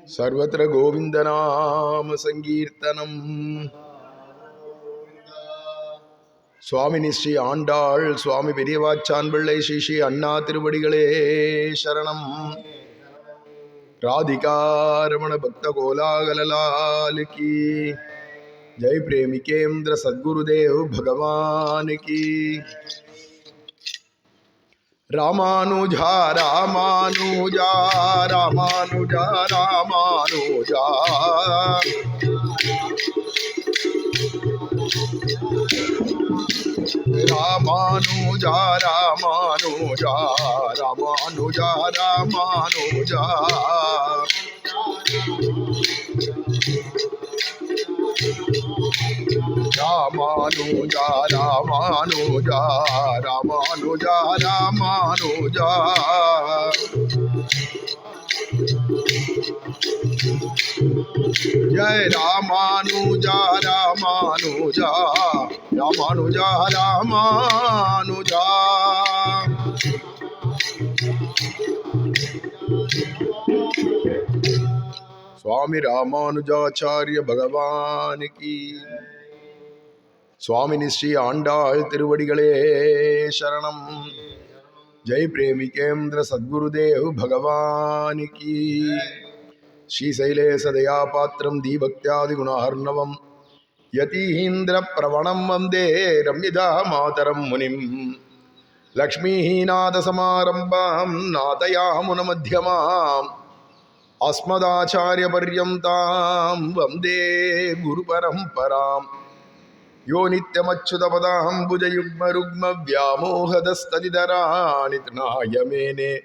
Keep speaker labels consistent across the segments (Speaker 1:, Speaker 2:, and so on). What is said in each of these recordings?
Speaker 1: सर्वत्र गोविंदनाम संकीर्तनम. சுவாமினி ஸ்ரீ ஆண்டாள் சுவாமி பெரியவாச்சான் பிள்ளை ஸ்ரீ ஸ்ரீ அண்ணா திருவடிகளே சரணம். ராதிகாரமண பக்த கோலாகலால் की जय. प्रेमिकेन्द्र सद्गुरुदेव भगवान की. रामानुजा रामानुजा रामानुजा रामानुजा रामानुजा रामानुजा रामानुजा रामानुजा रामानुजा रामानुजा रामानुजा रामानुजा जय रामानुजा रामानुजा रामानुजा रामानुजा. स्वामी रामानुजाचार्य भगवान की. स्वामिनी श्री आंडाळ तिरुवडिगळे शरणम. जय. प्रेमिकेन्द्र सद्गुरुदेव भगवान की. श्रीशैलेश दयापात्रं दीभक्त्यादिगुणार्णवं यतीन्द्र प्रवणं वन्दे रम्यदा मातरं मुनिं. लक्ष्मीनाथसमारम्भां नाथयामुनमध्यमाम् अस्मदाचार्यपर्यन्तां वन्दे गुरुपरम्पराम्. यो नित्यमच्युतपदाम्बुजयुग्मरुग्मव्यामोहदस्तदितराणि तृणाय मेने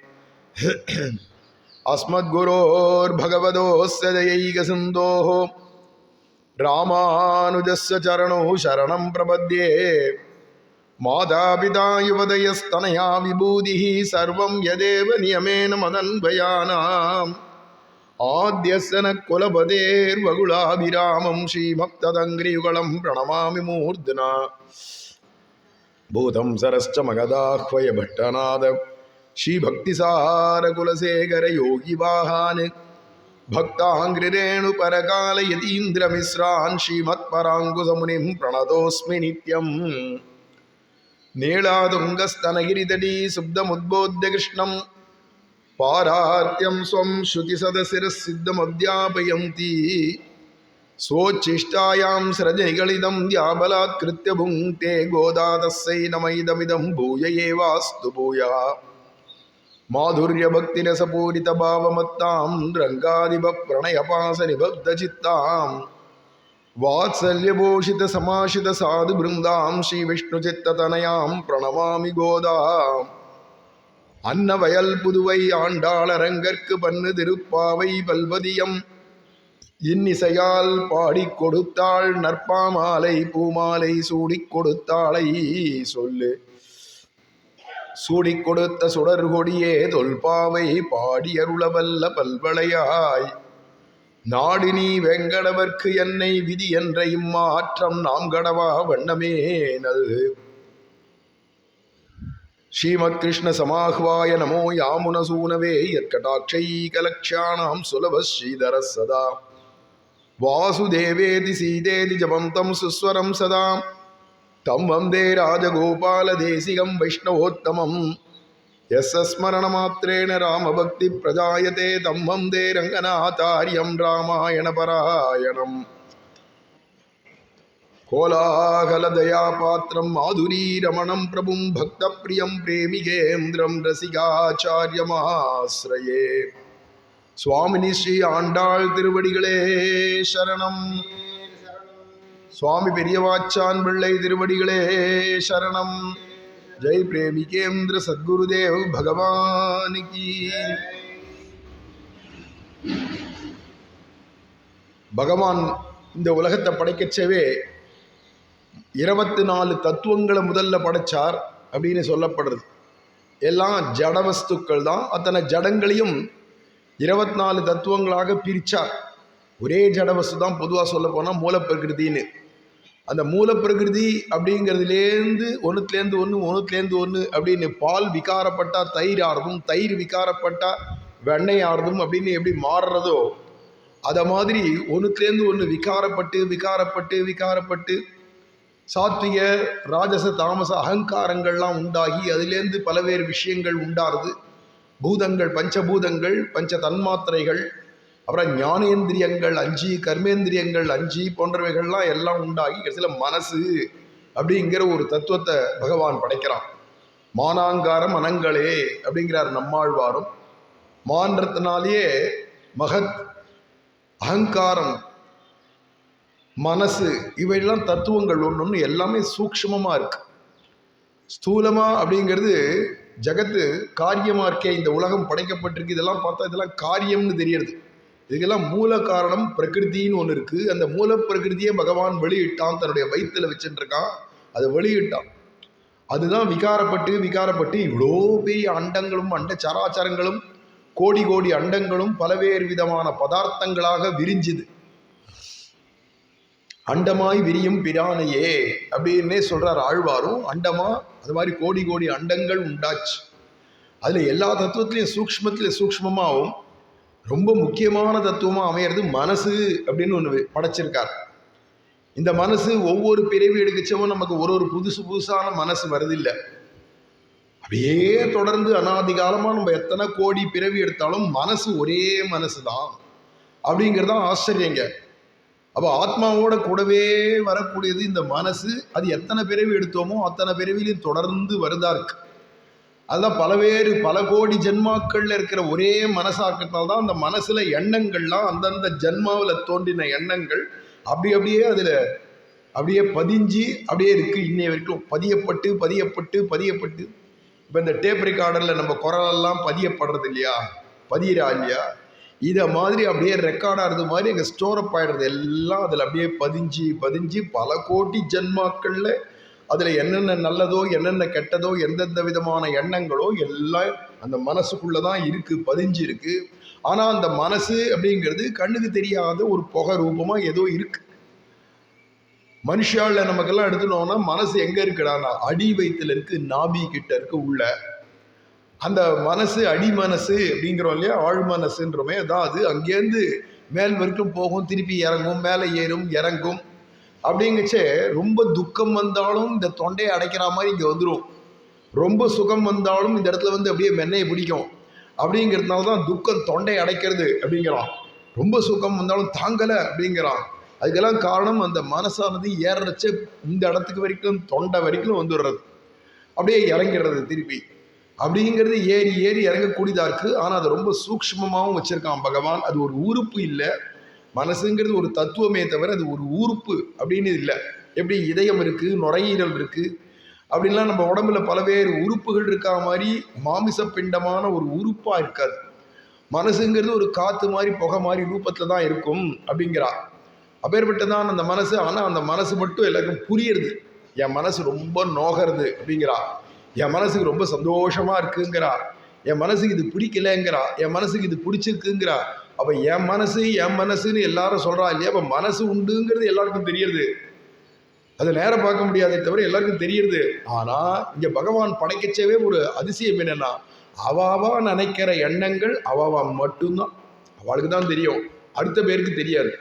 Speaker 1: अस्मद्गुरोर्भगवतोऽस्य दयैकसिन्धोः रामानुजस्य चरणौ शरणं प्रपद्ये. मातापिता युवतयस्तनया विभूतिः सर्वं यदेव नियमेन मदन्वयानाम्. आद्यस्य न कुलपतेर्वकुलाभिरामं श्रीभक्तदङ्घ्रियुगलं प्रणमामि मूर्धना. भूतं सरश्च मगदाह्वय भट्टनाद श्रीभक्तिसारकुलशेखर योगिवाहान् भक्ताङ्घ्रिरेणुपरकाल यतीन्द्रमिश्रान् श्रीमत्पराङ्कुशमुनिं प्रणतोऽस्मि नित्यम्. नीलातुङ्गस्तनगिरितटी सुब्धमुद्बोध्य कृष्णं पारार्त्यं स्वं श्रुतिसदशिरसिद्धमध्यापयन्ती. स्वोच्छिष्टायां सृजनिगलितं द्याबलात्कृत्य भुङ्क्ते. गोदा तस्यै नमैदमिदं भूय एवास्तु भूयः. माधुर्यभक्तिरसपूरितभावमत्तां रङ्गादिभप्रणयपाशनिबद्धचित्तां वात्सल्यभूषितसमाशितसाधुवृन्दां श्रीविष्णुचित्ततनयां प्रणमामि गोदा. அன்னவயல் புதுவை ஆண்டாளரங்கற்கு பன்னு திருப்பாவை பல்வதியம் இன்னிசையால் பாடிக் கொடுத்தாள். நற்பாமாலை பூமாலை சூடிக் கொடுத்தாளை சொல்லு. சூடிக் கொடுத்த சுடர் கொடியே தொல்பாவை பாடியருளவல்ல பல்வளையாய். நாடு நீ வெங்கடவர்க்கு என்னை விதி என்ற இம்மாற்றம் நாம் கடவா வண்ணமே நல்கு. श्रीमत् कृष्ण समाह्वाय नमो यामुनसूनवे यत्कटाक्षैकलक्ष्याणां सुलभ श्रीधर सदा. वासुदेवेति सीदेति जपं तं सुस्वरं सदा. तं वन्दे राजगोपालदेशिकं वैष्णवोत्तमं. यस्य स्मरणमात्रेण रामभक्तिप्रजायते तं वन्दे रङ्गनाथार्यं रामायणपरायणम्. कोलाहलदयापात्रं माधुरीरमणं प्रभुं भक्तप्रियं प्रेमिकेन्द्रं रसिकाचार्यमाश्रये. स्वामिनी श्री आंडाळ तिरुवडिगळे शरणं. स्वामी पेरियवाचान पिळ्ळै तिरुवडिगळे शरणं. जय. प्रेमिकेन्द्र सद्गुरुदेव भगवान की. भगवान இந்த உலகத்தை படைக்கச்சவே 24 தத்துவங்களை முதல்ல படைச்சார் அப்படின்னு சொல்லப்படுறது. எல்லாம் ஜட வஸ்துக்கள் தான். அத்தனை ஜடங்களையும் 24 தத்துவங்களாக பிரித்தார். ஒரே ஜட வஸ்து தான் பொதுவாக சொல்ல போனால் மூலப்பிரகிருத்தின்னு. அந்த மூலப்பிரகிருதி அப்படிங்கிறதுலேருந்து ஒன்றுத்துலேருந்து ஒன்று ஒன்றுத்துலேருந்து ஒன்று அப்படின்னு பால் விகாரப்பட்டால் தயிர் ஆறுதும், தயிர் விகாரப்பட்டால் வெண்ணெய் ஆறுதும் அப்படின்னு எப்படி மாறுறதோ அதை மாதிரி ஒன்றுத்துலேருந்து ஒன்று விகாரப்பட்டு விகாரப்பட்டு விகாரப்பட்டு சாத்விக ராஜச தாமச அகங்காரங்கள்லாம் உண்டாகி அதுலேருந்து பலவேறு விஷயங்கள் உண்டாருது. பூதங்கள், பஞ்சபூதங்கள், பஞ்ச தன்மாத்திரைகள், அப்புறம் ஞானேந்திரியங்கள் 5, கர்மேந்திரியங்கள் 5 போன்றவைகள்லாம் எல்லாம் உண்டாகி கடைசியில் மனசு அப்படிங்கிற ஒரு தத்துவத்தை பகவான் படைக்கிறான். மானாங்காரம் அனங்களே அப்படிங்கிறார் நம்மாழ்வாரும். மான்றத்தினாலேயே மகத், அகங்காரம், மனசு இவையெல்லாம் தத்துவங்கள் ஒன்று எல்லாமே சூக்ஷ்மமாக இருக்கு. ஸ்தூலமா அப்படிங்கிறது ஜகத்து காரியமாக இருக்கே, இந்த உலகம் படைக்கப்பட்டிருக்கு, இதெல்லாம் பார்த்தா இதெல்லாம் காரியம்னு தெரியறது. இதுக்கெல்லாம் மூல காரணம் பிரகிருத்தின்னு ஒன்று இருக்குது. அந்த மூல பிரகிருதியை பகவான் வெளியிட்டான், தன்னுடைய வயிற்றில் வச்சுட்டுருக்கான், அதை வெளியிட்டான். அதுதான் விகாரப்பட்டு விகாரப்பட்டு இவ்வளோ பெரிய அண்டங்களும் அண்ட சராச்சரங்களும் கோடி கோடி அண்டங்களும் பலவேறு விதமான பதார்த்தங்களாக விரிஞ்சுது. அண்டமாய் விரியும் பிரானையே அப்படின்னே சொல்கிறார் ஆழ்வாரும். அண்டமா அது மாதிரி கோடி கோடி அண்டங்கள் உண்டாச்சு. அதில் எல்லா தத்துவத்திலையும் சூக்ஷ்மத்தில் சூக்ஷ்மமாகவும் ரொம்ப முக்கியமான தத்துவமாக அமையிறது மனசு அப்படின்னு ஒன்று படைச்சிருக்கார். இந்த மனசு ஒவ்வொரு பிறவி எடுக்கச்சவும் நமக்கு ஒரு புதுசு புதுசான மனசு வருதில்லை. அப்படியே தொடர்ந்து அனாதி காலமாக நம்ம எத்தனை கோடி பிறவி எடுத்தாலும் மனசு ஒரே மனசு தான் அப்படிங்கிறதான் ஆச்சரியங்க. அப்போ ஆத்மாவோட கூடவே வரக்கூடியது இந்த மனசு. அது எத்தனை பிறவி எடுத்தோமோ அத்தனை பிறவிலையும் தொடர்ந்து வருதா இருக்கு. அதுதான் பல கோடி ஜென்மாக்கள்ல இருக்கிற ஒரே மனசாக்கத்தால் தான் அந்த மனசுல எண்ணங்கள்லாம் அந்தந்த ஜென்மாவில் தோன்றின எண்ணங்கள் அப்படியே அதில் அப்படியே பதிஞ்சு அப்படியே இருக்கு. இன்னைய வரைக்கும் பதியப்பட்டு பதியப்பட்டு பதியப்பட்டு இப்போ இந்த டேப் ரெக்கார்டரில் நம்ம குரலெல்லாம் பதியப்படுறது இல்லையா, பதியிறா இல்லையா, இதை மாதிரி அப்படியே ரெக்கார்டாகிறது மாதிரி எங்கள் ஸ்டோரப் ஆகிடுறது எல்லாம் அதில் அப்படியே பதிஞ்சு பதிஞ்சு பல கோடி ஜென்மாக்களில் அதில் என்னென்ன நல்லதோ என்னென்ன கெட்டதோ எந்தெந்த விதமான எண்ணங்களோ எல்லாம் அந்த மனசுக்குள்ளே தான் இருக்குது, பதிஞ்சு இருக்குது. ஆனால் அந்த மனசு அப்படிங்கிறது கண்ணுக்கு தெரியாத ஒரு புகை ரூபமாக ஏதோ இருக்குது. மனுஷாவில் நமக்கெல்லாம் எடுத்துனோம்னா மனசு எங்கே இருக்குடானா அடி வயிற்றுல இருக்குது, நாபி கிட்ட இருக்கு உள்ள. அந்த மனசு அடி மனசு அப்படிங்கிறோம் இல்லையா, ஆழ் மனசுன்றமே அதான். அது அங்கேருந்து மேல் வரைக்கும் போகும், திருப்பி இறங்கும், மேலே ஏறும் இறங்கும். அப்படிங்கச்சே ரொம்ப துக்கம் வந்தாலும் இந்த தொண்டையை அடைக்கிற மாதிரி இங்கே வந்துடும். ரொம்ப சுகம் வந்தாலும் இந்த இடத்துல வந்து அப்படியே வெண்ணெயை பிடிக்கும். அப்படிங்கிறதுனால தான் துக்கம் தொண்டை அடைக்கிறது அப்படிங்கிறான். ரொம்ப சுகம் வந்தாலும் தாங்கலை அப்படிங்கிறான். அதுக்கெல்லாம் காரணம் அந்த மனசானது ஏறச்ச இந்த இடத்துக்கு வரைக்கும் தொண்டை வரைக்கும் வந்துடுறது, அப்படியே இறங்கிடுறது திருப்பி. அப்படிங்கிறது ஏறி ஏறி இறங்கக்கூடியதாக இருக்குது. ஆனால் அது ரொம்ப சூக்ஷ்மமாகவும் வச்சுருக்கான் பகவான். அது ஒரு உறுப்பு இல்லை. மனசுங்கிறது ஒரு தத்துவமே தவிர அது ஒரு உறுப்பு அப்படின்னு இல்லை. எப்படி இதயம் இருக்குது, நுரையீரல் இருக்குது, அப்படின்லாம் நம்ம உடம்புல பலவேறு உறுப்புகள் இருக்கா மாதிரி மாமிச பிண்டமான ஒரு உறுப்பாக இருக்காது. மனசுங்கிறது ஒரு காற்று மாதிரி புகை மாதிரி ரூபத்தில் தான் இருக்கும் அப்படிங்கிறா. அப்பேற்பட்டதான் அந்த மனசு. ஆனால் அந்த மனசு மட்டும் எல்லாருக்கும் புரியுறது. என் மனசு ரொம்ப நோகிறது அப்படிங்கிறா, என் மனசுக்கு ரொம்ப சந்தோஷமாக இருக்குங்கிறா, என் மனசுக்கு இது பிடிக்கலைங்கிறா, என் மனசுக்கு இது பிடிச்சிருக்குங்கிறா. அப்போ என் மனசுன்னு எல்லாரும் சொல்கிறா இல்லையா. அப்போ மனசு உண்டுங்கிறது எல்லாருக்கும் தெரியுது. அதை நேரம் பார்க்க முடியாதே தவிர எல்லாருக்கும் தெரியுது. ஆனால் இங்கே பகவான் படைக்கச்சவே ஒரு அதிசயம் என்னென்னா, அவாவா நினைக்கிற எண்ணங்கள் அவாவா மட்டும்தான், அவளுக்கு தான் தெரியும், அடுத்த பேருக்கு தெரியாது.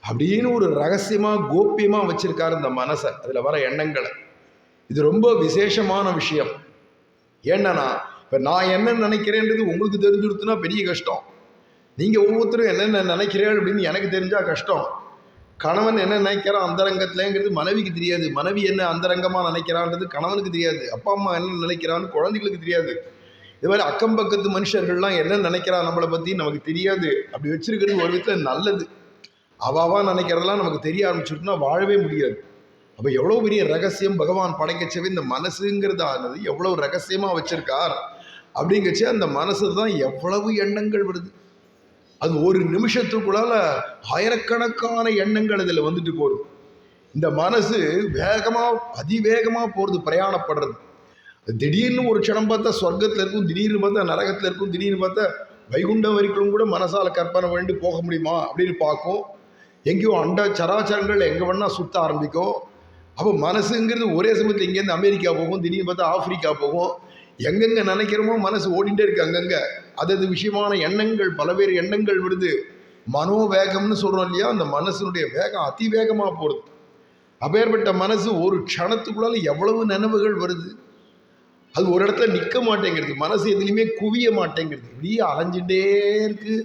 Speaker 1: அப்படின்னு ஒரு ரகசியமாக கோப்பியமாக வச்சிருக்காரு இந்த மனசை, அதில் வர எண்ணங்களை. இது ரொம்ப விசேஷமான விஷயம். ஏன்னா இப்போ நான் என்ன நினைக்கிறேன்றது உங்களுக்கு தெரிஞ்சுடுத்துனா பெரிய கஷ்டம். நீங்கள் ஒவ்வொருத்தரும் என்னென்ன நினைக்கிறீர்கள் அப்படின்னு எனக்கு தெரிஞ்சால் கஷ்டம். கணவன் என்ன நினைக்கிறான் அந்தரங்கத்துலங்கிறது மனைவிக்கு தெரியாது, மனைவி என்ன அந்தரங்கமாக நினைக்கிறான்றது கணவனுக்கு தெரியாது, அப்பா அம்மா என்ன நினைக்கிறான்னு குழந்தைகளுக்கு தெரியாது. இது மாதிரி அக்கம் பக்கத்து மனுஷர்கள்லாம் என்ன நினைக்கிறா நம்மளை பற்றி நமக்கு தெரியாது. அப்படி வச்சிருக்கிறது ஒரு விதத்தில் நல்லது. அவாவா நினைக்கிறதெல்லாம் நமக்கு தெரிய ஆரம்பிச்சுட்டுனா வாழவே முடியாது. அப்போ எவ்வளோ பெரிய ரகசியம் பகவான் படைக்கச்சவே இந்த மனசுங்கிறது ஆனது எவ்வளோ ரகசியமாக வச்சிருக்கார் அப்படிங்கச்சே. அந்த மனசு தான் எவ்வளவு எண்ணங்கள் வருது. அது ஒரு நிமிஷத்துக்குள்ளால ஆயிரக்கணக்கான எண்ணங்கள் அதில் வந்துட்டு போகுது. இந்த மனசு வேகமாக அதிவேகமாக போகிறது, பிரயாணப்படுறது. திடீர்னு ஒரு க்ஷணம் பார்த்தா சொர்க்கத்தில் இருக்கும், திடீர்னு பார்த்தா நரகத்தில் இருக்கும், திடீர்னு பார்த்தா வைகுண்டம் வரைக்கும் கூட மனசால் கற்பனை வேண்டி போக முடியுமா அப்படின்னு பார்க்கும். எங்கேயோ அண்ட சராச்சரங்கள் எங்கே வேணால் சுற்ற ஆரம்பிக்கும். அப்போ மனசுங்கிறது ஒரே சமயத்தில் இங்கேருந்து அமெரிக்கா போகும், திடீர்னு பார்த்தா ஆப்பிரிக்கா போகும். எங்கெங்கே நினைக்கிறோமோ மனசு ஓடிட்டே இருக்கு. அங்கங்கே அதது விஷயமான எண்ணங்கள், பலவேறு எண்ணங்கள் வருது. மனோவேகம்னு சொல்கிறோம் இல்லையா, அந்த மனசனுடைய வேகம் அதிவேகமாக போகிறது. அப்பேற்பட்ட மனசு ஒரு க்ஷணத்துக்குள்ளால எவ்வளவு நினைவுகள் வருது. அது ஒரு இடத்துல நிற்க மாட்டேங்கிறது. மனசு எதுலையுமே குவிய மாட்டேங்கிறது. இப்படியே அலைஞ்சிட்டே இருக்கு.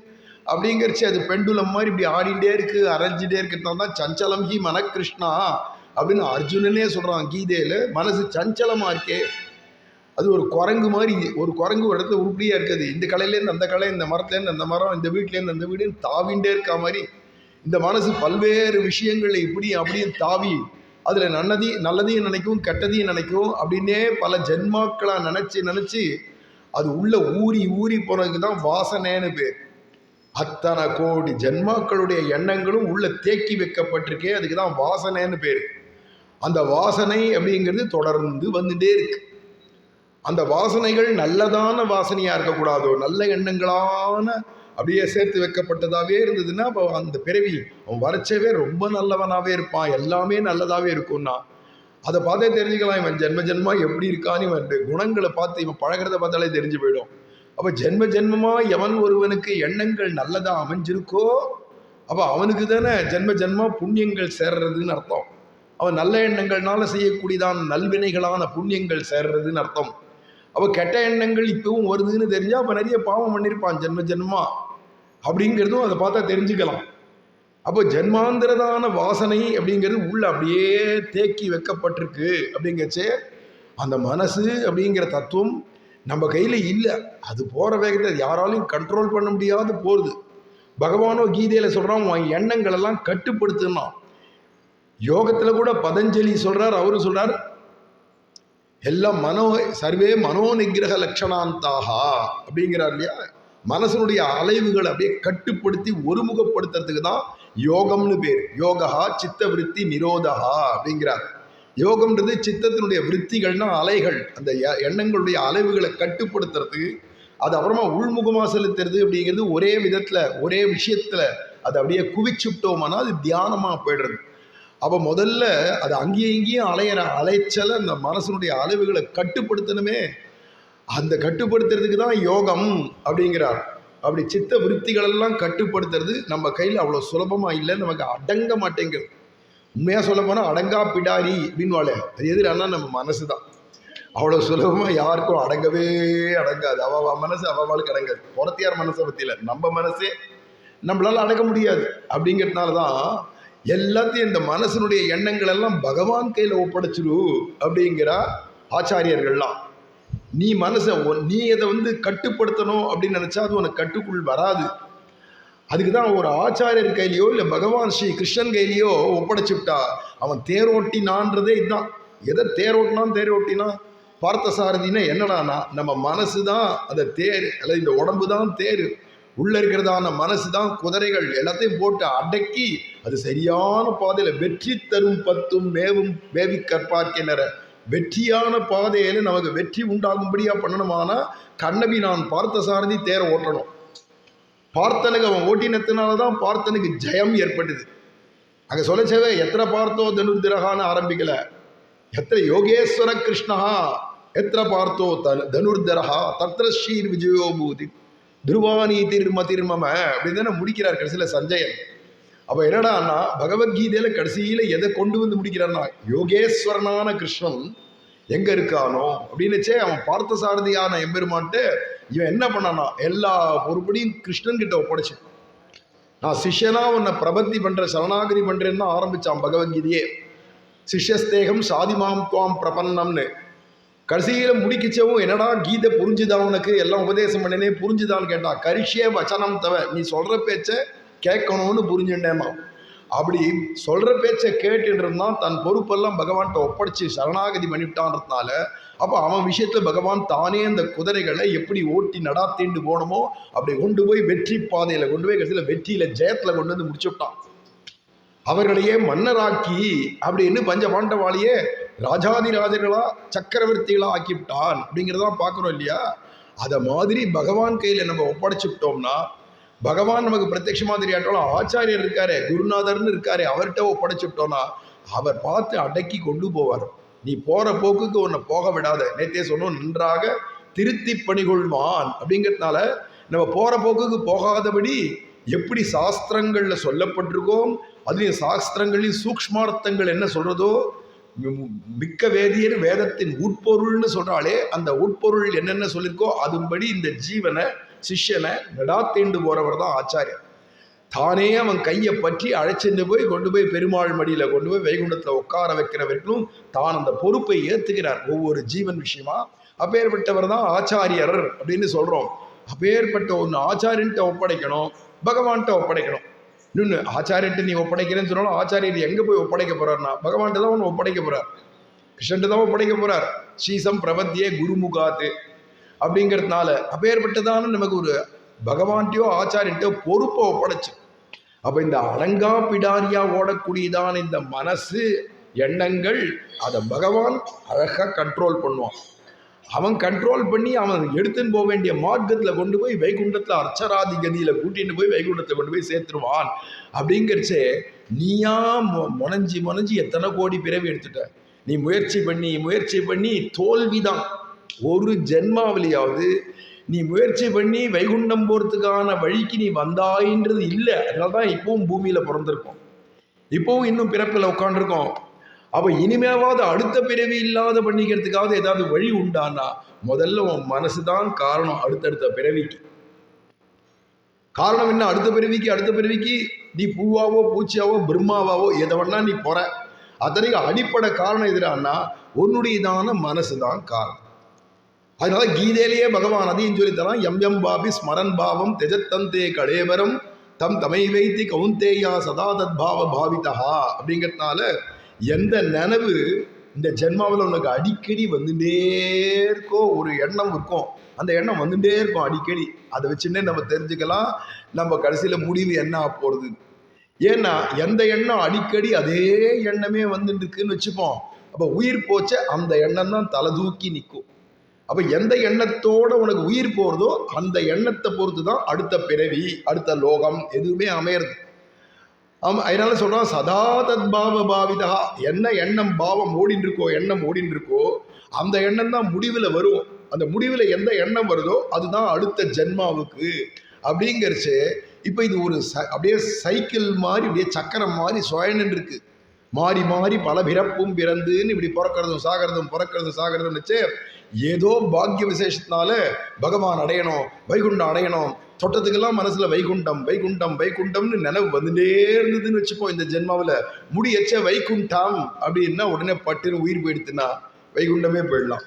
Speaker 1: அப்படிங்கிறச்சு அது பெண்டுலம் மாதிரி இப்படி ஆடிட்டே இருக்கு, அரைஞ்சிட்டே இருக்கிறது தான் சஞ்சலம் ஹி மனகிருஷ்ணா அப்படின்னு அர்ஜுனனே சொல்கிறான் கீதையில். மனசு சஞ்சலமாக இருக்கே, அது ஒரு குரங்கு மாதிரி. ஒரு குரங்கு ஒரு இடத்துல உருப்படியாக இருக்குது. இந்த கலையிலேருந்து அந்த கலை, இந்த மரத்துலேருந்து அந்த மரம், இந்த வீட்டிலேருந்து அந்த வீடுன்னு தாவிண்டே இருக்கா மாதிரி இந்த மனசு பல்வேறு விஷயங்கள் இப்படி அப்படியே தாவி அதில் நல்லதையும் நினைக்கும், கெட்டதையும் நினைக்கும். அப்படின்னே பல ஜென்மாக்களாக நினச்சி அது உள்ள ஊறி ஊறி போனதுக்கு தான் வாசனைன்னு பேர். அத்தனை கோடி ஜென்மாக்களுடைய எண்ணங்களும் உள்ள தேக்கி வைக்கப்பட்டிருக்கே, அதுக்கு தான் வாசனைன்னு பேர். அந்த வாசனை அப்படிங்கிறது தொடர்ந்து வந்துட்டே இருக்கு. அந்த வாசனைகள் நல்லதான வாசனையாக இருக்கக்கூடாதோ, நல்ல எண்ணங்களான அப்படியே சேர்த்து வைக்கப்பட்டதாகவே இருந்ததுன்னா அப்போ அந்த பிறவி அவன் வரைச்சவே ரொம்ப நல்லவனாகவே இருப்பான், எல்லாமே நல்லதாகவே இருக்கும்னா அதை பார்த்தே தெரிஞ்சுக்கலாம். இவன் ஜென்ம ஜென்மா எப்படி இருக்கான்னு இவன் குணங்களை பார்த்து இவன் பழகிறத பார்த்தாலே தெரிஞ்சு போயிடும். அப்போ ஜென்ம ஜென்மமாக எவன் ஒருவனுக்கு எண்ணங்கள் நல்லதாக அமைஞ்சிருக்கோ அப்போ அவனுக்கு தானே ஜென்ம ஜென்மா புண்ணியங்கள் சேர்றதுன்னு அர்த்தம். அவன் நல்ல எண்ணங்கள்னால செய்யக்கூடியதான நல்வினைகளான புண்ணியங்கள் சேர்றதுன்னு அர்த்தம். அப்போ கெட்ட எண்ணங்கள் இப்பவும் வருதுன்னு தெரிஞ்சால் அப்போ நிறைய பாவம் பண்ணியிருப்பான் ஜென்ம ஜென்மா அப்படிங்கிறதும் அதை பார்த்தா தெரிஞ்சுக்கலாம். அப்போ ஜென்மாந்திரதான வாசனை அப்படிங்கிறது உள்ள அப்படியே தேக்கி வைக்கப்பட்டிருக்கு. அப்படிங்கச்சே அந்த மனசு அப்படிங்கிற தத்துவம் நம்ம கையில் இல்லை. அது போகிற வேகத்தை யாராலையும் கண்ட்ரோல் பண்ண முடியாது போகுது. பகவானோ கீதையில் சொல்கிறான், உன் எண்ணங்கள் எல்லாம் கட்டுப்படுத்தினான். யோகத்தில் கூட பதஞ்சலி சொல்கிறார், அவரு சொல்கிறார், எல்லாம் சர்வே மனோ நிகிரக லட்சணாந்தாகா அப்படிங்கிறார் இல்லையா. மனசனுடைய அலைவுகளை அப்படியே கட்டுப்படுத்தி ஒருமுகப்படுத்துறதுக்கு தான் யோகம்னு பேர். யோகா சித்த விருத்தி நிரோதகா அப்படிங்கிறார். யோகம்ன்றது சித்தத்தினுடைய விருத்திகள்னா அலைகள், அந்த எண்ணங்களுடைய அலைவுகளை கட்டுப்படுத்துறதுக்கு. அது அப்புறமா உள்முகமாக செலுத்துறது அப்படிங்கிறது ஒரே விதத்தில் ஒரே விஷயத்தில் அதை அப்படியே குவிச்சுட்டோம்னா அது தியானமாக போய்டுறது. அப்போ முதல்ல அது அங்கேயும் இங்கேயும் அலைச்சலை அந்த மனசனுடைய அளவுகளை கட்டுப்படுத்தணுமே. அந்த கட்டுப்படுத்துறதுக்கு தான் யோகம் அப்படிங்கிறார். அப்படி சித்த விருத்திகளெல்லாம் கட்டுப்படுத்துறது நம்ம கையில் அவ்வளோ சுலபமாக இல்லை, நமக்கு அடங்க மாட்டேங்கிறது. உண்மையாக சொல்ல போனால் அடங்கா பிடாரி அப்படின்வாளே, அது எதிரானா நம்ம மனசு தான். அவ்வளோ சுலபமாக யாருக்கும் அடங்கவே அடங்காது. மனசு அவளுக்கு அடங்காது. புறத்தியார் மனசை பற்றியில் நம்ம மனசே நம்மளால் அடங்க முடியாது. அப்படிங்கிறதுனால தான் எல்லாத்தையும் இந்த மனசனுடைய எண்ணங்கள் எல்லாம் பகவான் கையில் ஒப்படைச்சிரு அப்படிங்கிறா ஆச்சாரியர்கள்லாம். நீ மனசை நீ அதை கட்டுப்படுத்தணும் அப்படின்னு நினச்சா அது உனக்கு கட்டுக்குள் வராது. அதுக்கு தான் ஒரு ஆச்சாரியர் கையிலையோ இல்லை பகவான் ஸ்ரீ கிருஷ்ணன் கையிலையோ ஒப்படைச்சுட்டா அவன் தேரோட்டினான்றதே இதுதான். எதை தேரோட்டினா பார்த்தசாரதினா என்னடானா நம்ம மனசு தான் அந்த தேர், அல்லது இந்த உடம்பு தான் தேர். உள்ளே இருக்கிறதான மனசு தான் குதிரைகள். எல்லாத்தையும் போட்டு அடக்கி அது சரியான பாதையில் வெற்றி தரும் பத்தும் மேவி கற்பார்க்கின்ற வெற்றியான பாதையில் நமக்கு வெற்றி உண்டாகும்படியாக பண்ணணுமானா கண்ணபி நான் பார்த்தசாரதி தேர ஓட்டணும். பார்த்தனுக்கு அவன் ஓட்டினத்தினால தான் பார்த்தனுக்கு ஜெயம் ஏற்பட்டது. அங்கே சொல்லச்சவே எத்தனை பார்த்தோ தனுர்திரகான்னு ஆரம்பிக்கல, எத்தனை யோகேஸ்வர கிருஷ்ணா எத்தனை பார்த்தோ தனுர்தரஹா தத்ர ஸ்ரீர் விஜயோபூதி துருவானி திருமதிர்மம அப்படின்னு தானே முடிக்கிறார் கடைசியில் சஞ்சயன். அப்போ என்னடான்னா பகவத்கீதையில் கடைசியில் எதை கொண்டு வந்து முடிக்கிறான்னா யோகேஸ்வரனான கிருஷ்ணன் எங்கே இருக்கானோ அப்படின்னுச்சே அவன் பார்த்த சாரதியான எம்பெருமான்ட்டு இவன் என்ன பண்ணானா எல்லா பொறுப்படியும் கிருஷ்ணன் கிட்ட ஒப்படைச்சு நான் சிஷ்யனா உன்னை பிரபத்தி பண்ணுற சரணாகதி பண்ணுறேன்னு தான் ஆரம்பித்தான் பகவத்கீதையே. சிஷ்யஸ்தேகம் சாதிமாம் துவாம் பிரபன்னம்னு கடைசியில் முடிக்கிச்சவும் என்னடா கீதை புரிஞ்சுதான் உனக்கு, எல்லாம் உபதேசம் பண்ணினே புரிஞ்சுதான்னு கேட்டான். கரிஷ்யே வச்சனம் தவ, நீ சொல்கிற பேச்சை கேட்கணும்னு புரிஞ்சுட்டேமா. அப்படி சொல்கிற பேச்சை கேட்டுட்டு இருந்தான். தன் பொறுப்பெல்லாம் பகவான்கிட்ட ஒப்படைச்சி சரணாகதி பண்ணிவிட்டான்றதுனால அப்போ அவன் விஷயத்தில் பகவான் தானே அந்த குதிரைகளை எப்படி ஓட்டி நடாத்திண்டு போனமோ அப்படி கொண்டு போய் வெற்றி பாதையில் கொண்டு போய் கடைசியில் வெற்றியில் ஜெயத்தில் கொண்டு வந்து முடிச்சுவிட்டான். அவர்களையே மன்னராக்கி அப்படின்னு பஞ்ச பாண்டவாளியே ராஜாதிராஜர்களா சக்கரவர்த்திகளா ஆக்கிவிட்டான் அப்படிங்கிறதான் பார்க்குறோம் இல்லையா. அதை மாதிரி பகவான் கையில் நம்ம ஒப்படைச்சுட்டோம்னா பகவான் நமக்கு பிரத்யட்சமாக தெரியாட்டாலும் ஆச்சாரியர் இருக்காரு, குருநாதர்னு இருக்காரு, அவர்கிட்ட ஒப்படைச்சுட்டோம்னா அவர் பார்த்து அடக்கி கொண்டு போவார். நீ போற போக்குக்கு உன்னை போக விடாத. நேற்றே சொன்னோம், நன்றாக திருத்தி பணிகொள்வான். அப்படிங்கிறதுனால நம்ம போற போக்குக்கு போகாதபடி எப்படி சாஸ்திரங்கள்ல சொல்லப்பட்டிருக்கோம், அதுலேயும் சாஸ்திரங்களின் சூக்ஷ்மார்த்தங்கள் என்ன சொல்றதோ, மிக்க வேதியர் வேதத்தின் உட்பொருள்னு சொல்றாலே அந்த உட்பொருள் என்னென்ன சொல்லியிருக்கோ அதுபடி இந்த ஜீவனை சிஷ்யனை நடாத்தேண்டு போறவர் தான் ஆச்சாரியர். தானே அவன் கையை பற்றி அழைச்சிட்டு போய் கொண்டு போய் பெருமாள் மடியில் கொண்டு போய் வைகுண்டத்தில் உட்கார வைக்கிறவர்களும் தான் அந்த பொறுப்பை ஏற்றுக்கிறார் ஒவ்வொரு ஜீவன் விஷயமா. அப்பேற்பட்டவர் தான் ஆச்சாரியர் அப்படின்னு சொல்கிறோம். அப்பேற்பட்ட ஒன்று ஆச்சாரியன்ட்ட ஒப்படைக்கணும், பகவான்கிட்ட ஒப்படைக்கணும். இன்னொன்று, ஆச்சாரியன்ட்டு நீ ஒப்படைக்கிறேன்னு சொன்னாலும் ஆச்சாரியர் எங்கே போய் ஒப்படைக்க போகிறார்னா பகவான்கிட்ட தான் ஒன்று ஒப்படைக்க போகிறார், கிருஷ்ணன்ட்டு தான் ஒப்படைக்க போகிறார். ஸ்ரீசம் பிரபத்தியே குருமுகாத்து அப்படிங்கிறதுனால அப்பேற்பட்டதான நமக்கு ஒரு பகவான்கிட்டயோ ஆச்சாரியன்ட்டோ பொறுப்பை ஒப்படைச்சு. அப்போ இந்த அலங்கா பிடாரியா ஓடக்கூடியதான இந்த மனசு எண்ணங்கள் அதை பகவான் அழகாக கண்ட்ரோல் பண்ணுவான். அவன் கண்ட்ரோல் பண்ணி அவன் எடுத்துன்னு போக வேண்டிய மார்க்கத்தில் கொண்டு போய் வைகுண்டத்தில் அர்ச்சராதி கதியில் கூட்டின்னு போய் வைகுண்டத்தில் கொண்டு போய் சேர்த்துருவான். அப்படிங்கிறச்சே நீயா முனைஞ்சி எத்தனை கோடி பிறவி எடுத்துட்ட. நீ முயற்சி பண்ணி தோல்விதான். ஒரு ஜென்மாவிலையாவது நீ முயற்சி பண்ணி வைகுண்டம் போகிறதுக்கான வழிக்கு நீ வந்தாயின்றது இல்லை. அதனால தான் இப்பவும் பூமியில் பிறந்திருக்கோம், இப்போவும் இன்னும் பிறப்பில் உட்காண்டிருக்கோம். அப்போ இனிமேவாவது அடுத்த பிறவி இல்லாத பண்ணிக்கிறதுக்காவது ஏதாவது வழி உண்டானா முதல்ல உன் மனசு தான் காரணம். அடுத்தடுத்த பிறவிக்கு காரணம் என்ன? அடுத்த பிறவிக்கு நீ பூவாவோ பூச்சியாவோ பிரம்மாவாவோ எதை வேணா நீ போற. அத்தனைக்கு அடிப்படை காரணம் எதிரானா உன்னுடையதான மனசு தான் காரணம். அதனால கீதையிலேயே பகவான் அதையும் சொல்லித்தரான், எம் பாபி ஸ்மரன் பாவம் தெஜத்தந்தே கலேவரம் தம் தமை வைத்தி கவுந்தேயா சதா தத் பாவ பாவிதா. அப்படிங்கிறதுனால எந்த நினைவு இந்த ஜென்மாவில் உனக்கு அடிக்கடி வந்துட்டே இருக்கோ, ஒரு எண்ணம் இருக்கும், அந்த எண்ணம் வந்துட்டே இருக்கும் அடிக்கடி. அதை வச்சுன்னே நம்ம தெரிஞ்சுக்கலாம் நம்ம கடைசியில் முடிவு என்ன போகிறது. ஏன்னா எந்த எண்ணம் அடிக்கடி அதே எண்ணமே வந்துட்டு இருக்குன்னு வச்சுப்போம், அப்போ உயிர் போச்ச அந்த எண்ணம் தான் தலை தூக்கி நிற்கும். அப்போ எந்த எண்ணத்தோட உனக்கு உயிர் போகிறதோ அந்த எண்ணத்தை பொறுத்து தான் அடுத்த பிறவி, அடுத்த லோகம் எதுவுமே அமையிறது. அதனால சொல்றான், சதா தத் பாவ பாவிதா. என்ன எண்ணம் பாவம் எண்ணம் ஓடின்னு இருக்கோ அந்த எண்ணம் தான் முடிவில் வரும். அந்த முடிவில் எந்த எண்ணம் வருதோ அதுதான் அடுத்த ஜென்மாவுக்கு. அப்படிங்கிறச்சு இப்போ இது ஒரு அப்படியே சைக்கிள் மாதிரி, அப்படியே சக்கரம் மாதிரி சுயன்னு இருக்கு. மாறி மாறி பல பிறப்பும் பிறந்துன்னு இப்படி பிறக்கிறதும் சாகிறதும் வச்சு ஏதோ பாக்கிய விசேஷத்தினால பகவான் அடையணும், வைகுண்டம் அடையணும், தொட்டத்துக்கெல்லாம் மனசுல வைகுண்டம்னு நினைவு வந்துட்டே இருந்ததுன்னு வச்சுப்போம். இந்த ஜென்மாவில் முடியச்ச வைகுண்டம் அப்படின்னா உடனே பட்டுன்னு உயிர் போயிடுத்துன்னா வைகுண்டமே போயிடலாம்.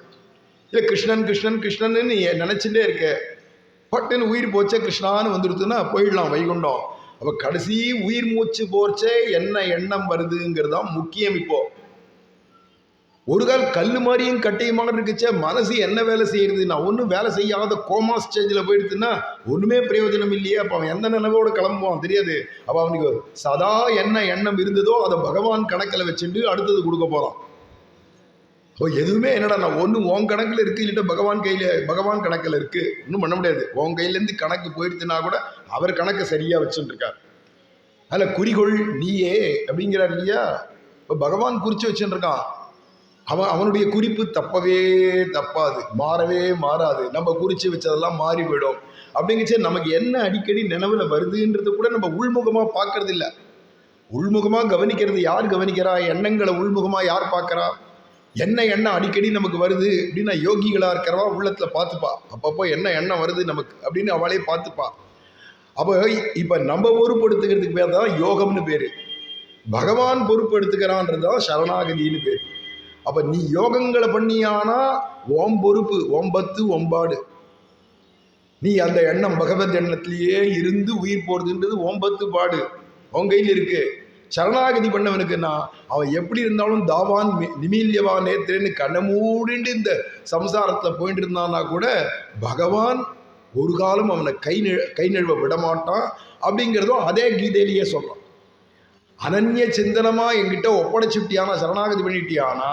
Speaker 1: இல்லை கிருஷ்ணன் நீ நினைச்சுட்டே இருக்க, பட்டுன்னு உயிர் போச்சே கிருஷ்ணான்னு வந்துடுதுன்னா போயிடலாம் வைகுண்டம். அப்போ கடைசி உயிர் மூச்சு போச்சே என்ன எண்ணம் வருதுங்கிறதான் முக்கியம். இப்போ ஒரு கால் கல் மாதிரியும் கட்டையுமாக இருக்குச்சே மனசு என்ன வேலை செய்யறது? நான் ஒன்றும் வேலை செய்யாத கோமா ஸ்டேஜில் போயிடுதுன்னா ஒன்றுமே பிரயோஜனம் இல்லையே. அப்போ அவன் எந்த நினைவோடு கிளம்புவான் தெரியாது. அப்போ அவனுக்கு சதா என்ன எண்ணம் இருந்ததோ அதை பகவான் கணக்கில் வச்சுட்டு அடுத்தது கொடுக்க போகிறான். ஓ எதுவுமே என்னடா நான் ஒன்று உன் கணக்கில் இருக்குது, இல்லைட்டா பகவான் கணக்கில் இருக்குது, ஒன்றும் பண்ண முடியாது. உன் கையிலேருந்து கணக்கு போயிடுச்சுன்னா கூட அவர் கணக்கை சரியாக வச்சுட்டு இருக்கார். அதில் குறிகோள் நீயே அப்படிங்கிறார் இல்லையா. இப்போ பகவான் குறித்து வச்சுட்டு இருக்கான். அவனுடைய குறிப்பு தப்பாது, மாறவே மாறாது. நம்ம குறித்து வச்சதெல்லாம் மாறி போயிடும். அப்படிங்கச்சே நமக்கு என்ன அடிக்கடி நினைவில் வருதுன்றது கூட நம்ம உள்முகமாக பார்க்கறது இல்லை. உள்முகமாக கவனிக்கிறது யார் கவனிக்கிறா? எண்ணங்களை உள்முகமாக யார் பார்க்குறா? என்ன எண்ணம் அடிக்கடி நமக்கு வருது அப்படின்னா யோகிகளாக இருக்கிறவா உள்ளத்தில் பார்த்துப்பா. அப்பப்போ என்ன எண்ணம் வருது நமக்கு அப்படின்னு அவளே பார்த்துப்பா. அப்போ இப்போ நம்ம பொறுப்படுத்துக்கிறதுக்கு பேர் தான் யோகம்னு பேர். பகவான் பொறுப்படுத்துக்கிறான்றது தான் சரணாகதின்னு பேர். அப்போ நீ யோகங்களை பண்ணியானா ஓம் பொறுப்பு, ஓம்பத்து ஒம்பாடு. நீ அந்த எண்ணம் பகவத் எண்ணத்திலேயே இருந்து உயிர் போகிறதுன்றது ஓம்பத்து பாடு உன் கையில் இருக்கு. சரணாகதி பண்ணவனுக்குன்னா அவன் எப்படி இருந்தாலும் தாவான் நிமீல்யவா நேத்திரன்னு கண்ணை மூடிண்டு இந்த சம்சாரத்தில் போயிட்டு இருந்தான்னா கூட பகவான் ஒரு காலம் அவனை கை நழுவ விடமாட்டான். அப்படிங்கிறதும் அதே கீதையிலேயே சொல்கிறான். அனன்ய சிந்தனமாக என்கிட்ட ஒப்படைச்சுட்டியானா, சரணாகதி பண்ணிட்டியானா,